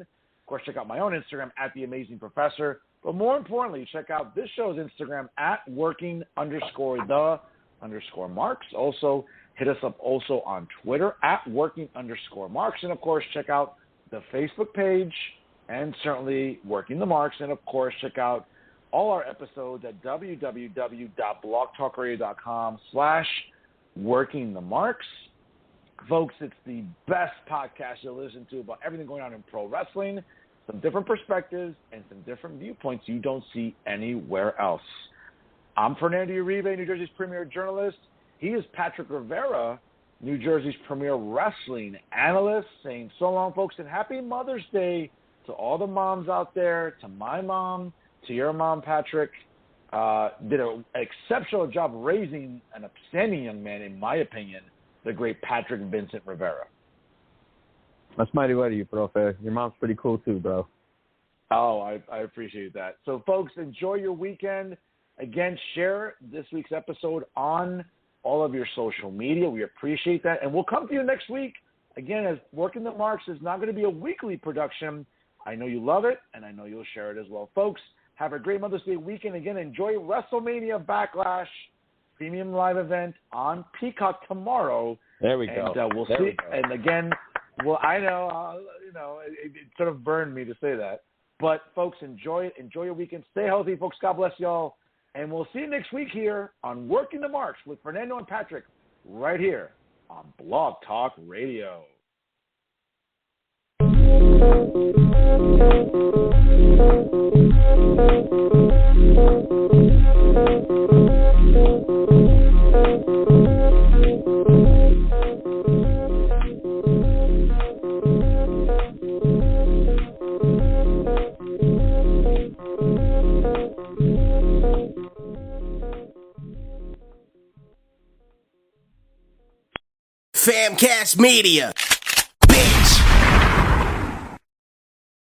Of course, check out my own Instagram at The Amazing Professor. But more importantly, check out this show's Instagram at working_the_marks. Also, hit us up also on Twitter at working_marks. And, of course, check out the Facebook page and certainly Working the Marks. And, of course, check out all our episodes at www.blogtalkradio.com/ Working the Marks. Folks, it's the best podcast you'll listen to about everything going on in pro wrestling, some different perspectives, and some different viewpoints you don't see anywhere else. I'm Fernando Uribe, New Jersey's premier journalist. He is Patrick Rivera, New Jersey's premier wrestling analyst, saying so long, folks, and happy Mother's Day to all the moms out there, to my mom, to your mom, Patrick. Did an exceptional job raising an upstanding young man, in my opinion, the great Patrick Vincent Rivera. That's mighty well of you, bro. Your mom's pretty cool too, bro. Oh, I appreciate that. So, folks, enjoy your weekend. Again, share this week's episode on all of your social media. We appreciate that. And we'll come to you next week. Again, as Working the Marks is not going to be a weekly production. I know you love it, and I know you'll share it as well. Folks, have a great Mother's Day weekend. Again, enjoy WrestleMania Backlash premium live event on Peacock tomorrow. There we go. And we'll see. And again, well, I know, it sort of burned me to say that. But, folks, enjoy it. Enjoy your weekend. Stay healthy, folks. God bless y'all. And we'll see you next week here on Working the Marks with Fernando and Patrick right here on Blog Talk Radio. Famcast Media.